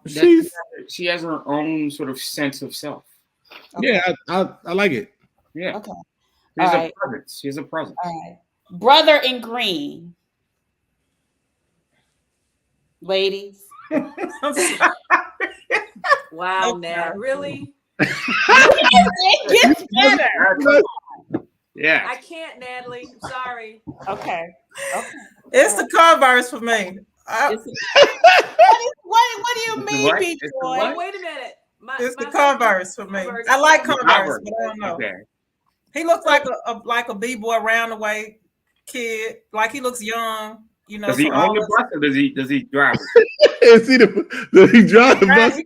She has her own sort of sense of self.
Okay. Yeah, I like it.
Yeah.
Okay.
She has a presence.
All right. Brother in green. Ladies.
Wow, Nat, really?
It gets better.
Yeah.
I can't, Natalie. I'm sorry.
Okay.
It's the Converse for me.
What do you mean, B Joy?
Wait a minute.
It's the Converse for me. I like Converse, but I don't know.
Okay.
He looks like a B-boy round the way kid. Like he looks young. You know,
does he own the bus or does he drive
it? Does he drive the bus?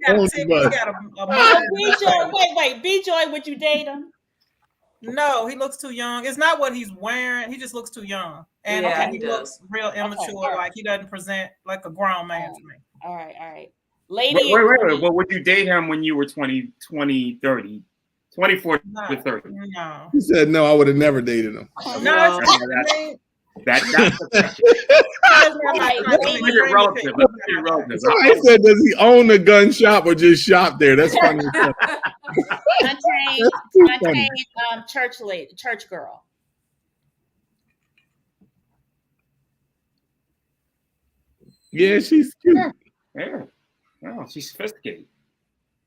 Wait, B-Joy, would you date him?
No, he looks too young. It's not what he's wearing. He just looks too young. And he looks real immature. Like he doesn't present like a grown man to me.
All right. Lady.
Wait. Well, would you date him when you were 20, 30, 24 to 30?
No.
He said no, I would have never dated him.
No,
that's relative.
Somebody said, does he own a gun shop or just shop there? That's funny.
Montaigne, church girl.
Yeah, she's cute.
Yeah. Oh, she's sophisticated.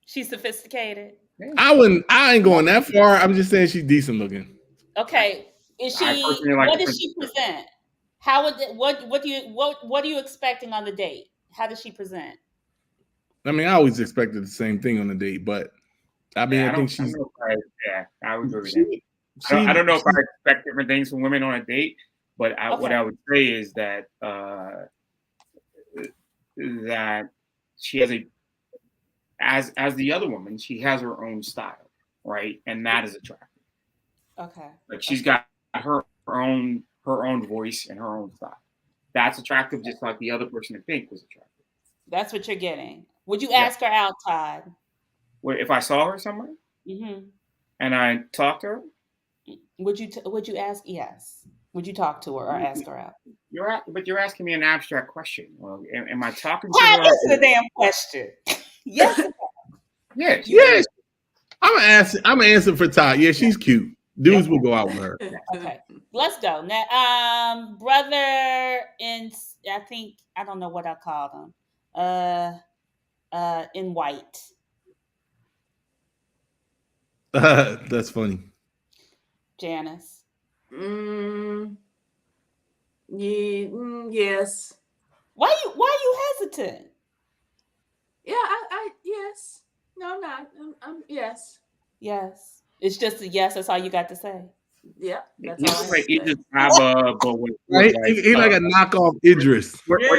She's sophisticated.
Yeah.
I ain't going that far. I'm just saying she's decent looking.
Okay. Is she? What does she present? How would what are you expecting on the date? How does she present?
I mean, I always expected the same thing on the date, but I mean, I think she's.
I would agree with that. I don't know if I expect different things from women on a date, but what I would say is that that she has as the other woman, she has her own style, right? And that is attractive.
Okay.
Like she's got her own voice and her own style. That's attractive, just like the other person I think was attractive.
That's what you're getting. Would you ask her out, Todd?
Wait, if I saw her somewhere and I talked to her,
would you ask? Yes. Would you talk to her or ask her out?
You're asking me an abstract question. Well, am I talking to her?
Answer the damn question. Yes.
Yes. I'm gonna answer for Todd. Yeah, she's cute. Dudes will go out with her.
Okay, let's go now. Brother in, I don't know what I call them. In white.
That's funny.
Janice.
Yes.
Why you hesitant?
Yeah, I yes. No, I'm not. I'm yes.
Yes. It's just a yes. That's all you got to say.
Yeah. That's all.
Like Idris Elba, but with
he like a knockoff Idris.
Shoulder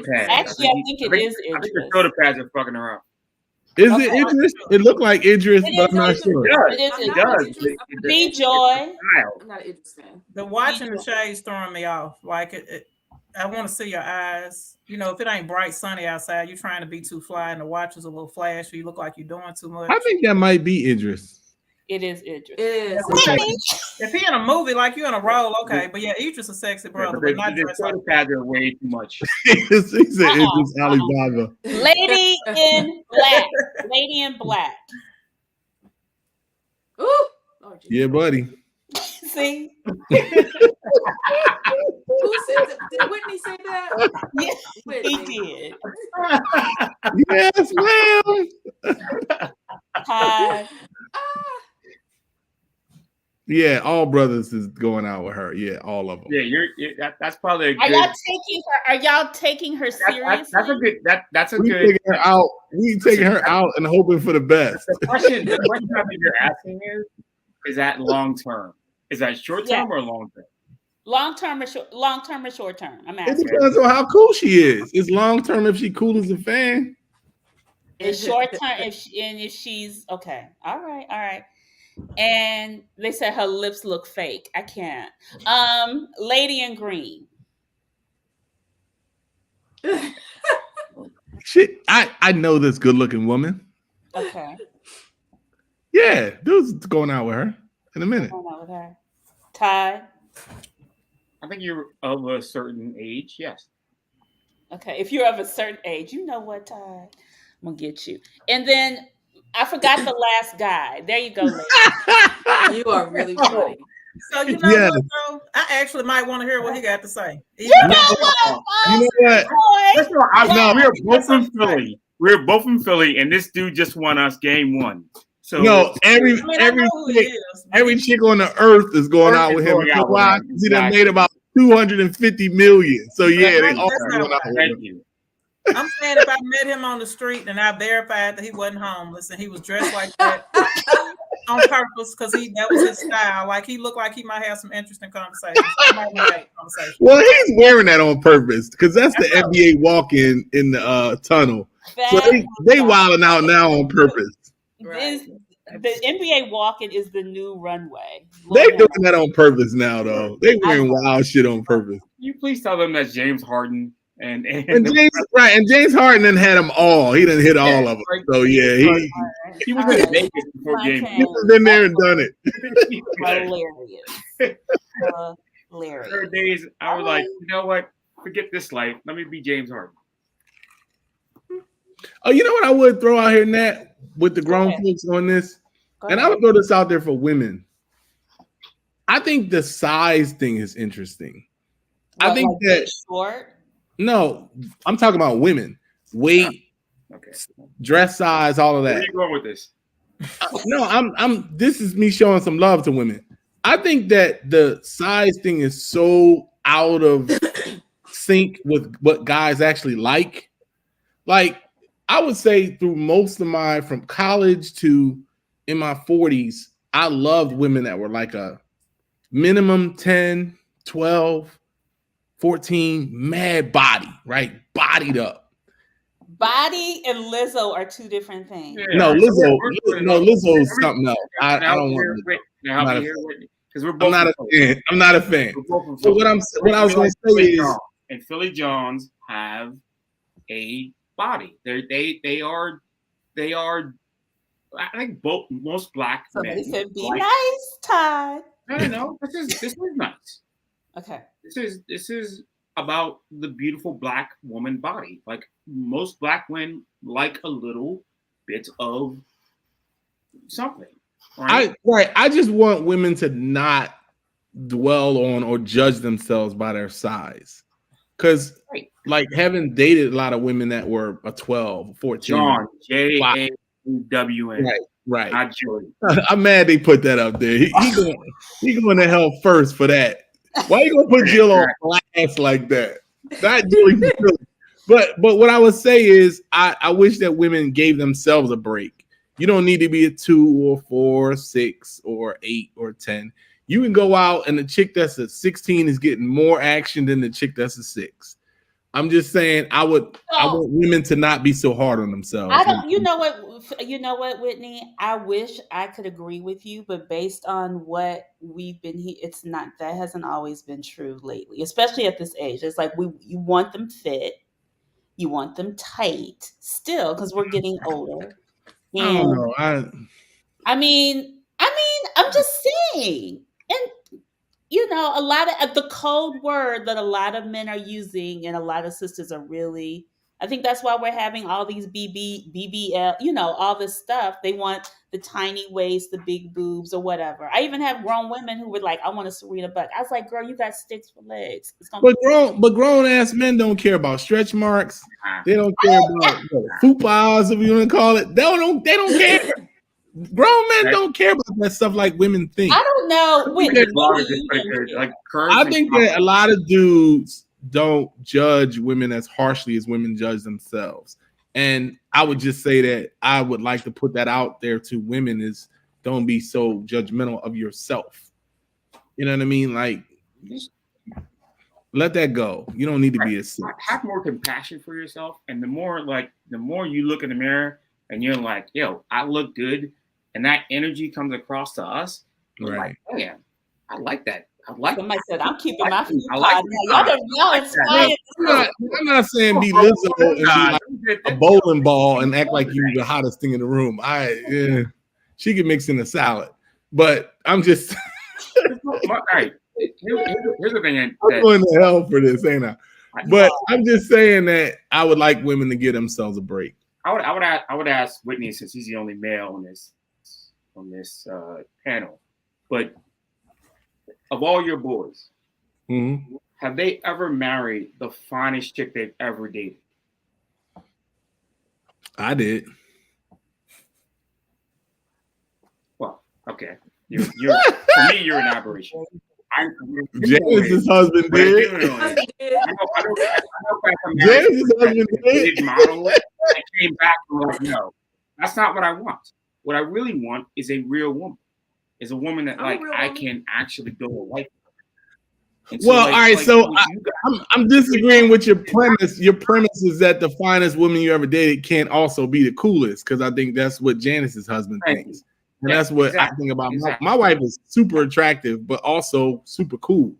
pads.
Actually, I think it is Idris.
I think the shoulder pads are fucking her up.
Is it Idris? It looked like Idris, but I'm not sure.
It does.
B Joy.
I'm not an Idris fan.
The watching the shades throwing me off. Like I want to see your eyes. You know, if it ain't bright sunny outside, you're trying to be too fly, and the watch is a little flashy. You look like you're doing too much.
I think that might be Idris.
It is Idris.
It is.
If he in a movie like you in a role, okay. But yeah, Idris a sexy brother, but not dressed like
that. Way too much.
He said Idris Alibaba.
Lady in Black. Lady in Black.
Ooh. Oh,
yeah, buddy.
See?
Who said that? Did Whitney say that?
Yes,
Whitney.
he did.
Yes, ma'am.
Hi.
Yeah, all brothers is going out with her. Yeah, all of them.
Yeah, that's probably a good.
Are y'all taking her seriously?
That's a good. That's a
we
good.
Taking her out. We taking her out and hoping for the best.
The question I think you're asking is that long term? Is that short term or long term?
Long term or short term? I'm asking.
It depends on how cool she is. It's long term if she cool as a fan.
It's short term if she's okay. All right. And they said her lips look fake. I can't. Lady in Green.
Shit, I know this good looking woman.
Okay.
Yeah, dude's going out with her in a minute.
Going out with her. Ty.
I think you're of a certain age. Yes.
Okay. If you're of a certain age, you know what, Ty? I'm gonna get you. And then I forgot the last guy. There you go, lady.
You are really funny.
So you know what, though? I actually might want to hear what he got to say.
You know what?
We're both from Philly. We're both from Philly, and this dude just won us game one. So
no, every chick on the earth is going out with him. You know why? He done made about 250 million. So yeah, they all going out with him.
I'm saying if I met him on the street and I verified that he wasn't homeless and he was dressed like that on purpose because that was his style. Like he looked like he might have some interesting conversations.
Well, he's wearing that on purpose because that's the NBA walk-in in the tunnel. So they wilding out now on purpose.
Right. The NBA walk-in is the new runway.
They're doing that on purpose now, though. They wearing wild shit on purpose.
Can you please tell them that's James Harden and
James Harden done had them all. He done hit all of them. So yeah,
he was in Vegas before game.
He's been there and done it.
Hilarious.
There are days I was like, you know what? Forget this life. Let me be James Harden.
Oh, you know what I would throw out here, Nat, with the grown folks on this? And I would throw this out there for women. I think the size thing is interesting. I think that
short.
No, I'm talking about women. Weight, dress size, all of that.
Where are you going with this?
No, this is me showing some love to women. I think that the size thing is so out of sync with what guys actually like. Like, I would say through most of from college to in my 40s, I loved women that were like a minimum 10, 12, 14, mad body, right? Bodied up.
Body and Lizzo are two different things.
Yeah. No, Lizzo is something else. I don't want to. I'm not a fan. I'm not a fan. So what I was going to say is,
and Philly Jones have a body. They are. I think most black men.
Somebody said, "Be nice, Todd."
No. This is nice.
Okay.
This is about the beautiful black woman body. Like most black women like a little bit of something. Right?
I just want women to not dwell on or judge themselves by their size. Because like having dated a lot of women that were a 12, 14.
John, J-A-W-N.
Right.
Not Jordan.
I'm mad they put that up there. He going to hell first for that. Why you gonna put Jill on blast like that? Not doing but what I would say is I wish that women gave themselves a break. You don't need to be a 2 or 4 or 6 or 8 or 10. You can go out and the chick that's a 16 is getting more action than the chick that's a 6. I'm just saying I want women to not be so hard on themselves.
I don't. You know what, Whitney? I wish I could agree with you, but based on what we've been here, it's not. That hasn't always been true lately, especially at this age. It's like you want them fit, you want them tight, still because we're getting older.
And I don't know.
I mean, I'm just saying, and a lot of the code word that a lot of men are using and a lot of sisters are really, I think that's why we're having all these BBL, all this stuff. They want the tiny waist, the big boobs or whatever. I even have grown women who were like, I want a Serena butt. I was like, girl, you got sticks for legs.
But grown ass men don't care about stretch marks. They don't care about fupas, if you want to call it. They don't care. Grown men don't care about that stuff like women think.
I don't know.
I think that a lot of dudes don't judge women as harshly as women judge themselves. And I would just say that I would like to put that out there to women is don't be so judgmental of yourself. You know what I mean? Like, let that go. You don't need to be a simp.
Have more compassion for yourself. And the more you look in the mirror and you're like, yo, I look good. And that energy comes across to us. Right. Like, oh, yeah, I like that.
Somebody said, I'm keeping my feet.
I'm not saying be Lizzo and be like a bowling ball and act like you're the hottest thing in the room. She can mix in a salad. But I'm just...
All right. Here's the thing.
I'm going to hell for this, ain't I? But I'm just saying that I would like women to give themselves a break.
I would ask Whitney, since he's the only male on this panel, but of all your boys, have they ever married the finest chick they've ever dated?
I did.
Well, okay. You're for me, you're an aberration.
Janice's husband did. Janice's husband did.
I came back and like, no, that's not what I want. What I really want is a real woman. Is a woman that I can actually build a life with.
Well, all right. So I'm disagreeing with your premise. Your premise is that the finest woman you ever dated can't also be the coolest, because I think that's what Janice's husband thinks. And that's what I think about. My wife is super attractive, but also super cool.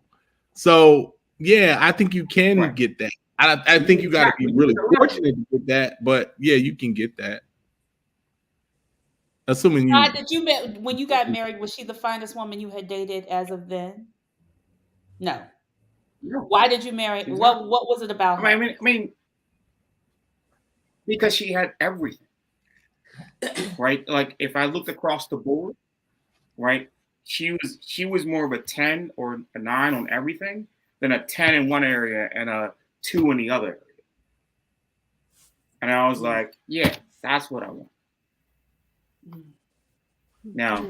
So yeah, I think you can get that. I think you got to be really fortunate to get that, but yeah, you can get that. Assuming you.
When you got married, was she the finest woman you had dated as of then? No. Why did you marry? Exactly. What was it about her?
I mean, because she had everything. Right? Like if I looked across the board, right? She was more of a 10 or a 9 on everything than a 10 in one area and a 2 in the other area. And I was like, yeah, that's what I want. Now,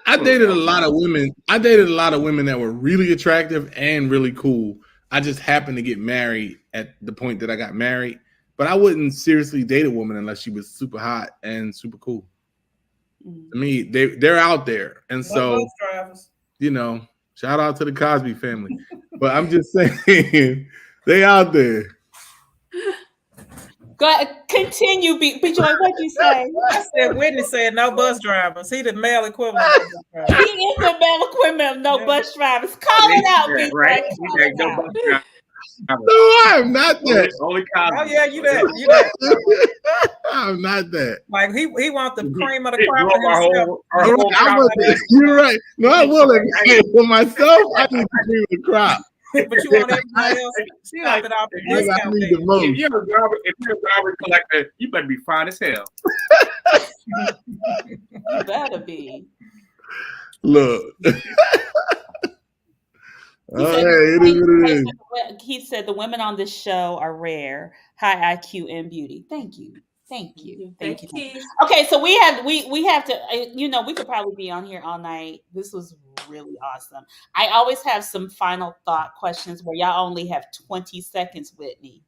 I dated a lot of women. I dated a lot of women that were really attractive and really cool. I just happened to get married at the point that I got married. But I wouldn't seriously date a woman unless she was super hot and super cool. I mean, they're out there. And so, shout out to the Cosby family. But I'm just saying, they out there.
Go ahead, continue, B-Joy. What'd you say?
I said Whitney said no bus drivers. He the male equivalent of bus
drivers. He is the male equivalent of no bus drivers. Call it out, B-Joy.
Right?
No
bus drivers.
No, I'm not that.
Only Cosby.
Oh yeah, you that.
I'm not that.
Like he want the cream of the crop for himself.
You're right. No, I will admit for myself. I need the cream of the crop.
But you want everybody else to stop it off the discount.
If you're a garbage collector, you better be fine as hell.
You better be.
Look.
He said the women on this show are rare, high IQ and beauty. Thank you. Okay, so we have to, we could probably be on here all night. This was really awesome. I always have some final thought questions where y'all only have 20 seconds, Whitney.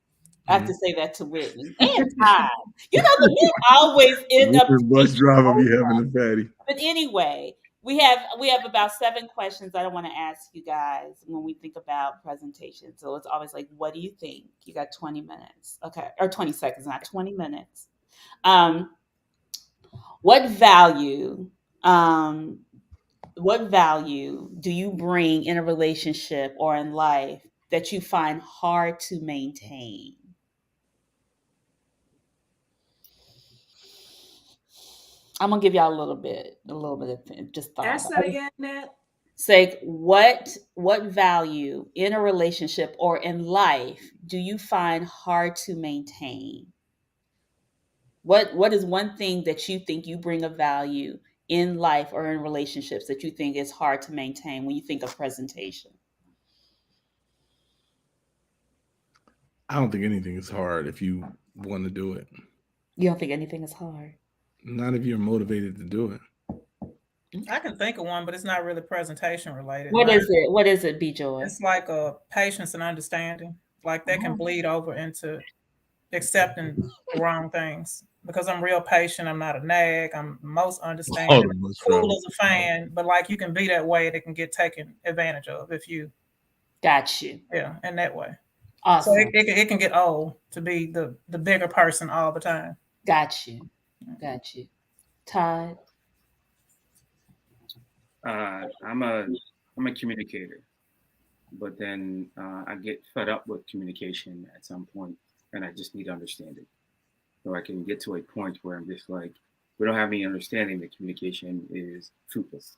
I have to say that to Whitney and Todd. The men always end up.
Bus driver be having a fatty.
But anyway, We have about 7 questions that I want to ask you guys when we think about presentation. So it's always like, what do you think? You got 20 minutes. Okay. Or 20 seconds, not 20 minutes. What value do you bring in a relationship or in life that you find hard to maintain? I'm gonna give y'all a little bit of just thought.
Ask that again, Nat.
Say what value in a relationship or in life do you find hard to maintain? What is one thing that you think you bring a value in life or in relationships that you think is hard to maintain when you think of presentation?
I don't think anything is hard if you want to do it.
You don't think anything is hard?
Not if you're motivated to do it.
I can think of one, but it's not really presentation related.
What is it? What is it, B-Joy?
It's like patience and understanding. Like that can bleed over into accepting the wrong things. Because I'm real patient. I'm not a nag. I'm most understanding. Cool as a fan, but like you can be that way, it can get taken advantage of if you.
Got you.
Yeah, in that way.
Awesome.
So it can get old to be the bigger person all the time.
Got you. Todd?
I'm a communicator, but then I get fed up with communication at some point, and I just need to understand it. So I can get to a point where I'm just like, we don't have any understanding that communication is fruitless.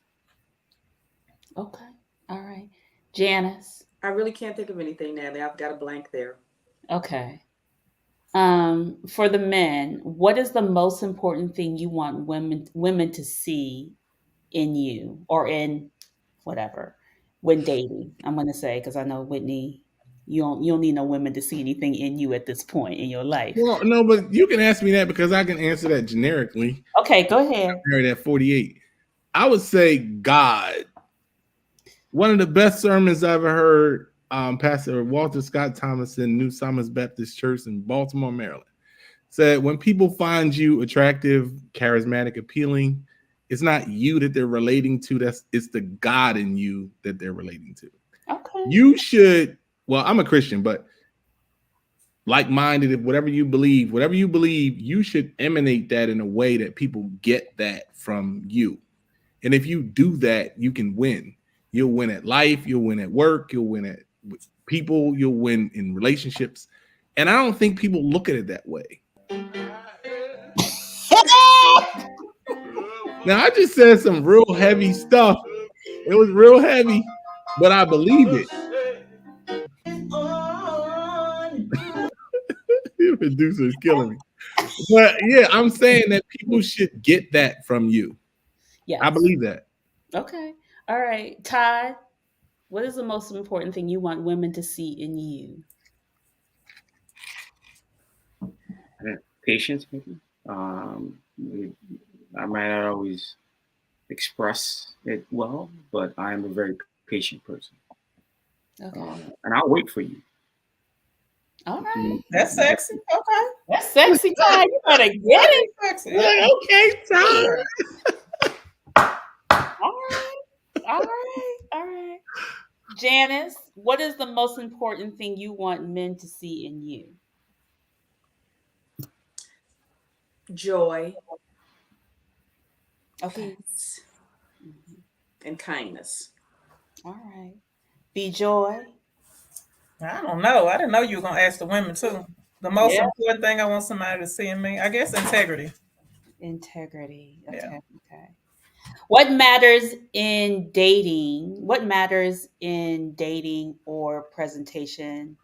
Okay. All right. Janice?
I really can't think of anything, Natalie. I've got a blank there.
Okay. For the men, what is the most important thing you want women to see in you or in whatever when dating? I'm going to say, because I know Whitney, you don't need no women to see anything in you at this point in your life.
Well, no, but you can ask me that because I can answer that generically.
Okay, go ahead.
I'm married at 48. I would say God. One of the best sermons I ever heard, Pastor Walter Scott Thomason, New Summers Baptist Church in Baltimore, Maryland, said when people find you attractive, charismatic, appealing, it's not you that they're relating to. It's the God in you that they're relating to.
Okay.
You should. Well, I'm a Christian, but like-minded, whatever you believe, you should emanate that in a way that people get that from you. And if you do that, you can win. You'll win at life. You'll win at work. You'll win at people. You'll win in relationships. And I don't think people look at it that way. Now, I just said some real heavy stuff. It was real heavy, but I believe it. The producer's killing me. But yeah, I'm saying that people should get that from you. Yeah, I believe that.
Okay. All right. Todd, what is the most important thing you want women to see in you?
Patience, maybe. I might not always express it well, but I am a very patient person.
Okay.
And I'll wait for you.
All right.
That's sexy. Okay.
That's sexy, Todd. You better get it.
Sexy.
Like, okay, Todd.
All right. Janice, what is the most important thing you want men to see in you?
Joy.
Okay.
Peace. And kindness.
All right. B-Joy?
I don't know. I didn't know you were going to ask the women too. The most important thing I want somebody to see in me, I guess, integrity.
Integrity. Okay.
Yeah.
Okay. What matters in dating? What matters in dating or presentation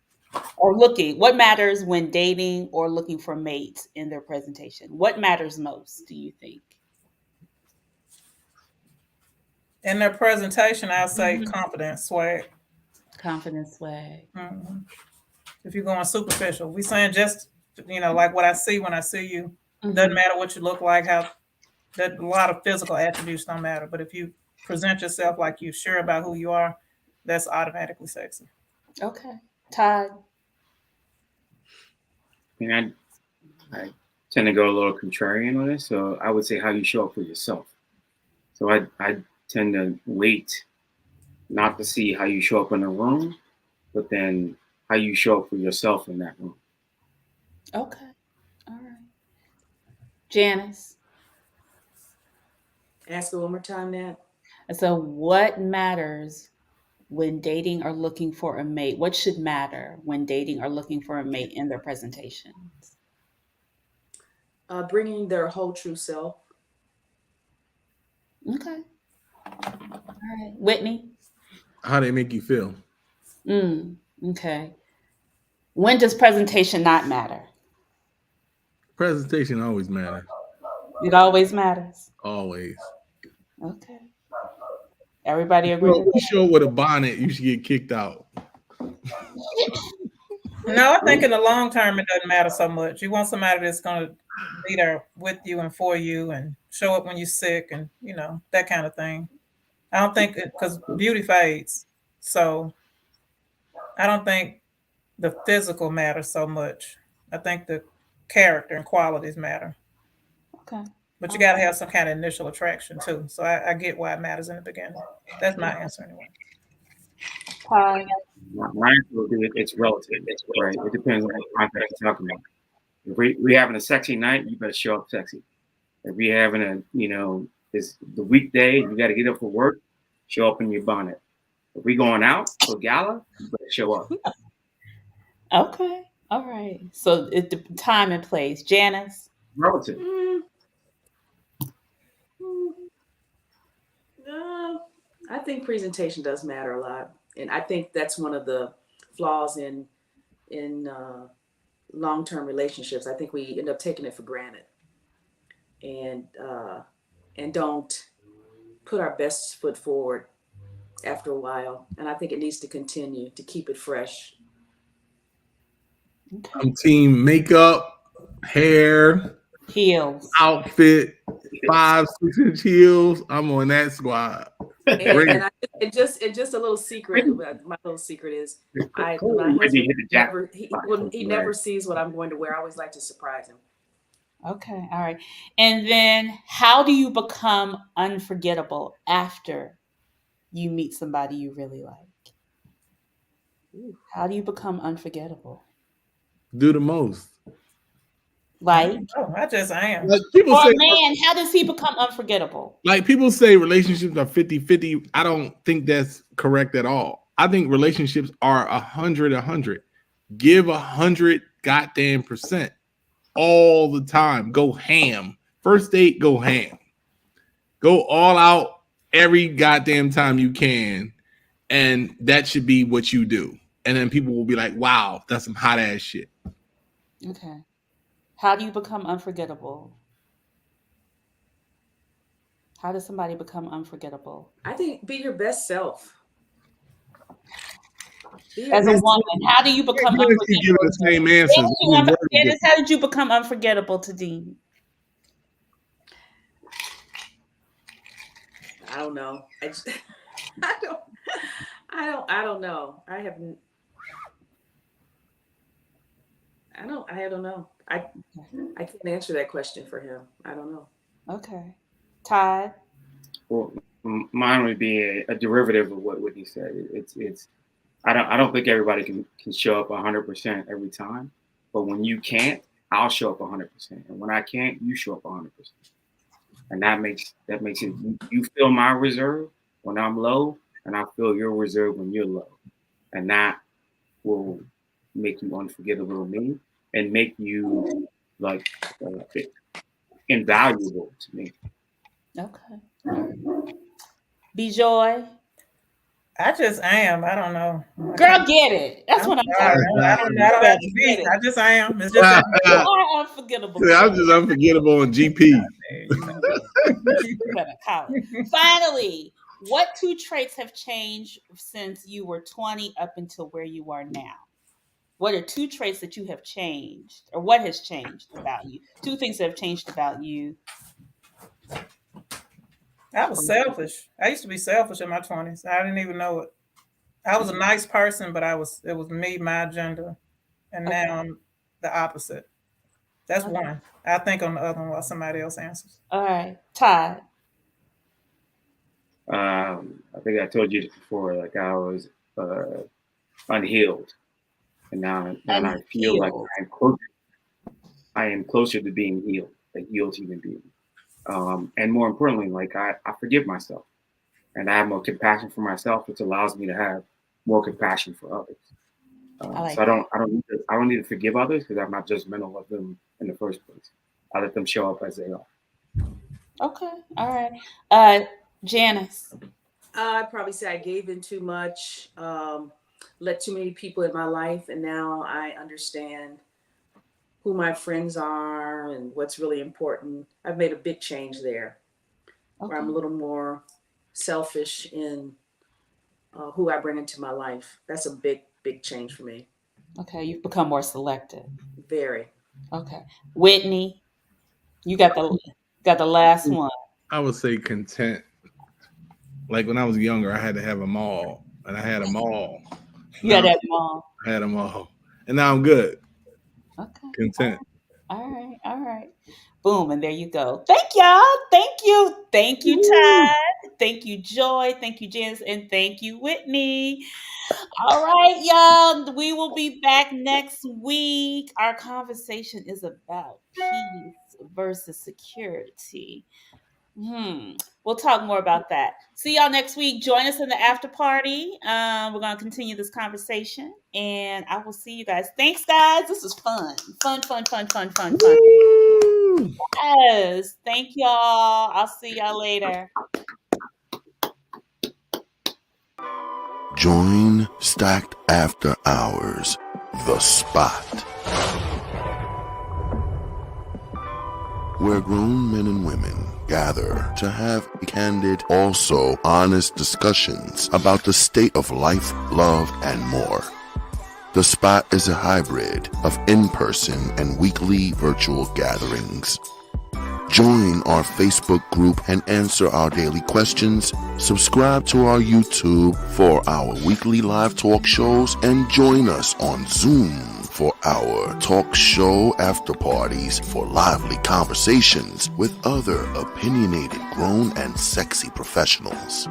or looking? What matters when dating or looking for mates in their presentation? What matters most, do you think?
In their presentation, I'll say confidence, swag.
Confidence, swag.
Mm-hmm. If you're going superficial, we saying just, like what I see when I see you. Doesn't matter what you look like, that a lot of physical attributes don't matter. But if you present yourself like you're sure about who you are, that's automatically sexy.
Okay. Todd?
I tend to go a little contrarian on this, so I would say how you show up for yourself. So I tend to wait not to see how you show up in a room, but then how you show up for yourself in that room.
Okay. All right. Janice.
Ask it one more time, Nat.
So, what matters when dating or looking for a mate? What should matter when dating or looking for a mate in their presentations?
Bringing their whole true self.
Okay. All right. Whitney?
How they make you feel?
Okay. When does presentation not matter?
Presentation always matters.
It always matters.
Always.
Okay. Everybody agree
Well,
with
you
that?
show with a bonnet, you should get kicked out.
No, I think in the long term it doesn't matter so much. You want somebody that's going to be there with you and for you and show up when you're sick and that kind of thing. I don't think because beauty fades, so I don't think the physical matters so much. I think the character and qualities matter.
Okay.
But you got to have some kind of initial attraction too. So I get why it matters in the beginning. That's my answer anyway.
Hi.
My answer would be it's relative, right? It depends on what context you're talking about. If we having a sexy night, you better show up sexy. If we having it's the weekday, you got to get up for work, show up in your bonnet. If we going out for gala, you better show up.
Okay. All right. So it's the time and place. Janice?
Relative.
I think presentation does matter a lot, and I think that's one of the flaws in long-term relationships. I think we end up taking it for granted, and don't put our best foot forward after a while. And I think it needs to continue to keep it fresh.
I'm team makeup, hair,
heels,
outfit, 5-6 inch heels. I'm on that squad.
And just a little secret. My little secret is, my husband never sees what I'm going to wear. I always like to surprise him.
Okay, all right. And then, how do you become unforgettable after you meet somebody you really like? How do you become unforgettable?
Do the most.
Like,
I just am.
Like people say,
man, how does he become unforgettable?
Like people say relationships are 50-50. I don't think that's correct at all. I think relationships are 100. Give 100 goddamn percent all the time. Go ham. First date, go ham. Go all out every goddamn time you can. And that should be what you do. And then people will be like, wow, that's some hot ass shit.
Okay. How do you become unforgettable? How does somebody become unforgettable?
I think be your best self.
As a woman, how do you become unforgettable?
Give the same answers.
Dennis, how did you become unforgettable to Dean?
I don't know. I don't know. I don't know. I can't answer that question for him. I don't know.
Okay. Todd?
Well, mine would be a derivative of what Whitney said. It's I don't think everybody can show up 100% every time, but when you can't, I'll show up 100%, and when I can't, you show up 100%, and that makes it. You feel my reserve when I'm low, and I feel your reserve when you're low, and that will make you unforgettable to me and make you like invaluable to me.
Okay. Be-Joy?
I just am. I don't know.
Girl, get it. That's what I'm talking about.
I don't have to be. I just am. It's just
you are unforgettable.
I'm just unforgettable on GP.
Finally, what 2 traits have changed since you were 20 up until where you are now? What are 2 traits that you have changed, or what has changed about you? 2 things that have changed about you.
I was selfish. I used to be selfish in my 20s. I didn't even know it. I was a nice person, but it was me, my agenda. And now I'm the opposite. That's one. I think on the other one while somebody else answers.
All right. Todd?
I think I told you this before. Like I was unhealed, and now I feel like I am closer to being healed, like healed human being. And more importantly, like I forgive myself, and I have more compassion for myself, which allows me to have more compassion for others. So I don't need to forgive others because I'm not judgmental of them in the first place. I let them show up as they are.
Okay, all right. Janice.
I'd probably say I gave in too much, let too many people in my life, and now I understand who my friends are and what's really important. I've made a big change there, where I'm a little more selfish in who I bring into my life. That's a big, big change for me.
Okay, you've become more selective.
Very.
Okay, Whitney, you got the last one.
I would say content. Like when I was younger, I had to have them all, and I had them all.
You had them all.
I had them all, and now I'm good.
Okay.
Content.
All right. Boom, and there you go. Thank y'all. Thank you, Todd. Thank you, Joy. Thank you, Janice, and thank you, Whitney. All right, y'all. We will be back next week. Our conversation is about peace versus security. We'll talk more about that. See y'all next week. Join us in the after party. We're going to continue this conversation, and I will see you guys. Thanks, guys. This was fun. Fun. Yes. Thank y'all. I'll see y'all later.
Join Stacked After Hours, The Spot, where grown men and women gather to have candid, also honest discussions about the state of life, love, and more. The Spot is a hybrid of in-person and weekly virtual gatherings. Join our Facebook group and answer our daily questions. Subscribe to our YouTube for our weekly live talk shows, and join us on Zoom for our talk show after parties for lively conversations with other opinionated, grown, and sexy professionals.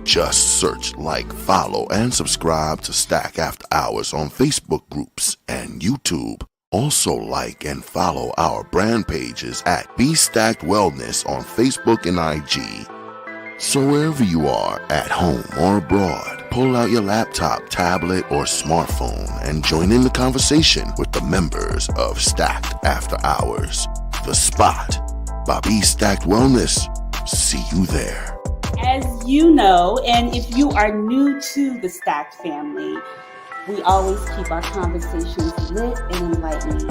Just search, like, follow, and subscribe to Stack After Hours on Facebook groups and YouTube. Also like and follow our brand pages at Be Stacked Wellness on Facebook and IG. So wherever you are, at home or abroad, pull out your laptop, tablet, or smartphone and join in the conversation with the members of Stacked After Hours. The Spot by Be Stacked Wellness. See you there.
As you know, and if you are new to the Stacked family, we always keep our conversations lit and enlightening.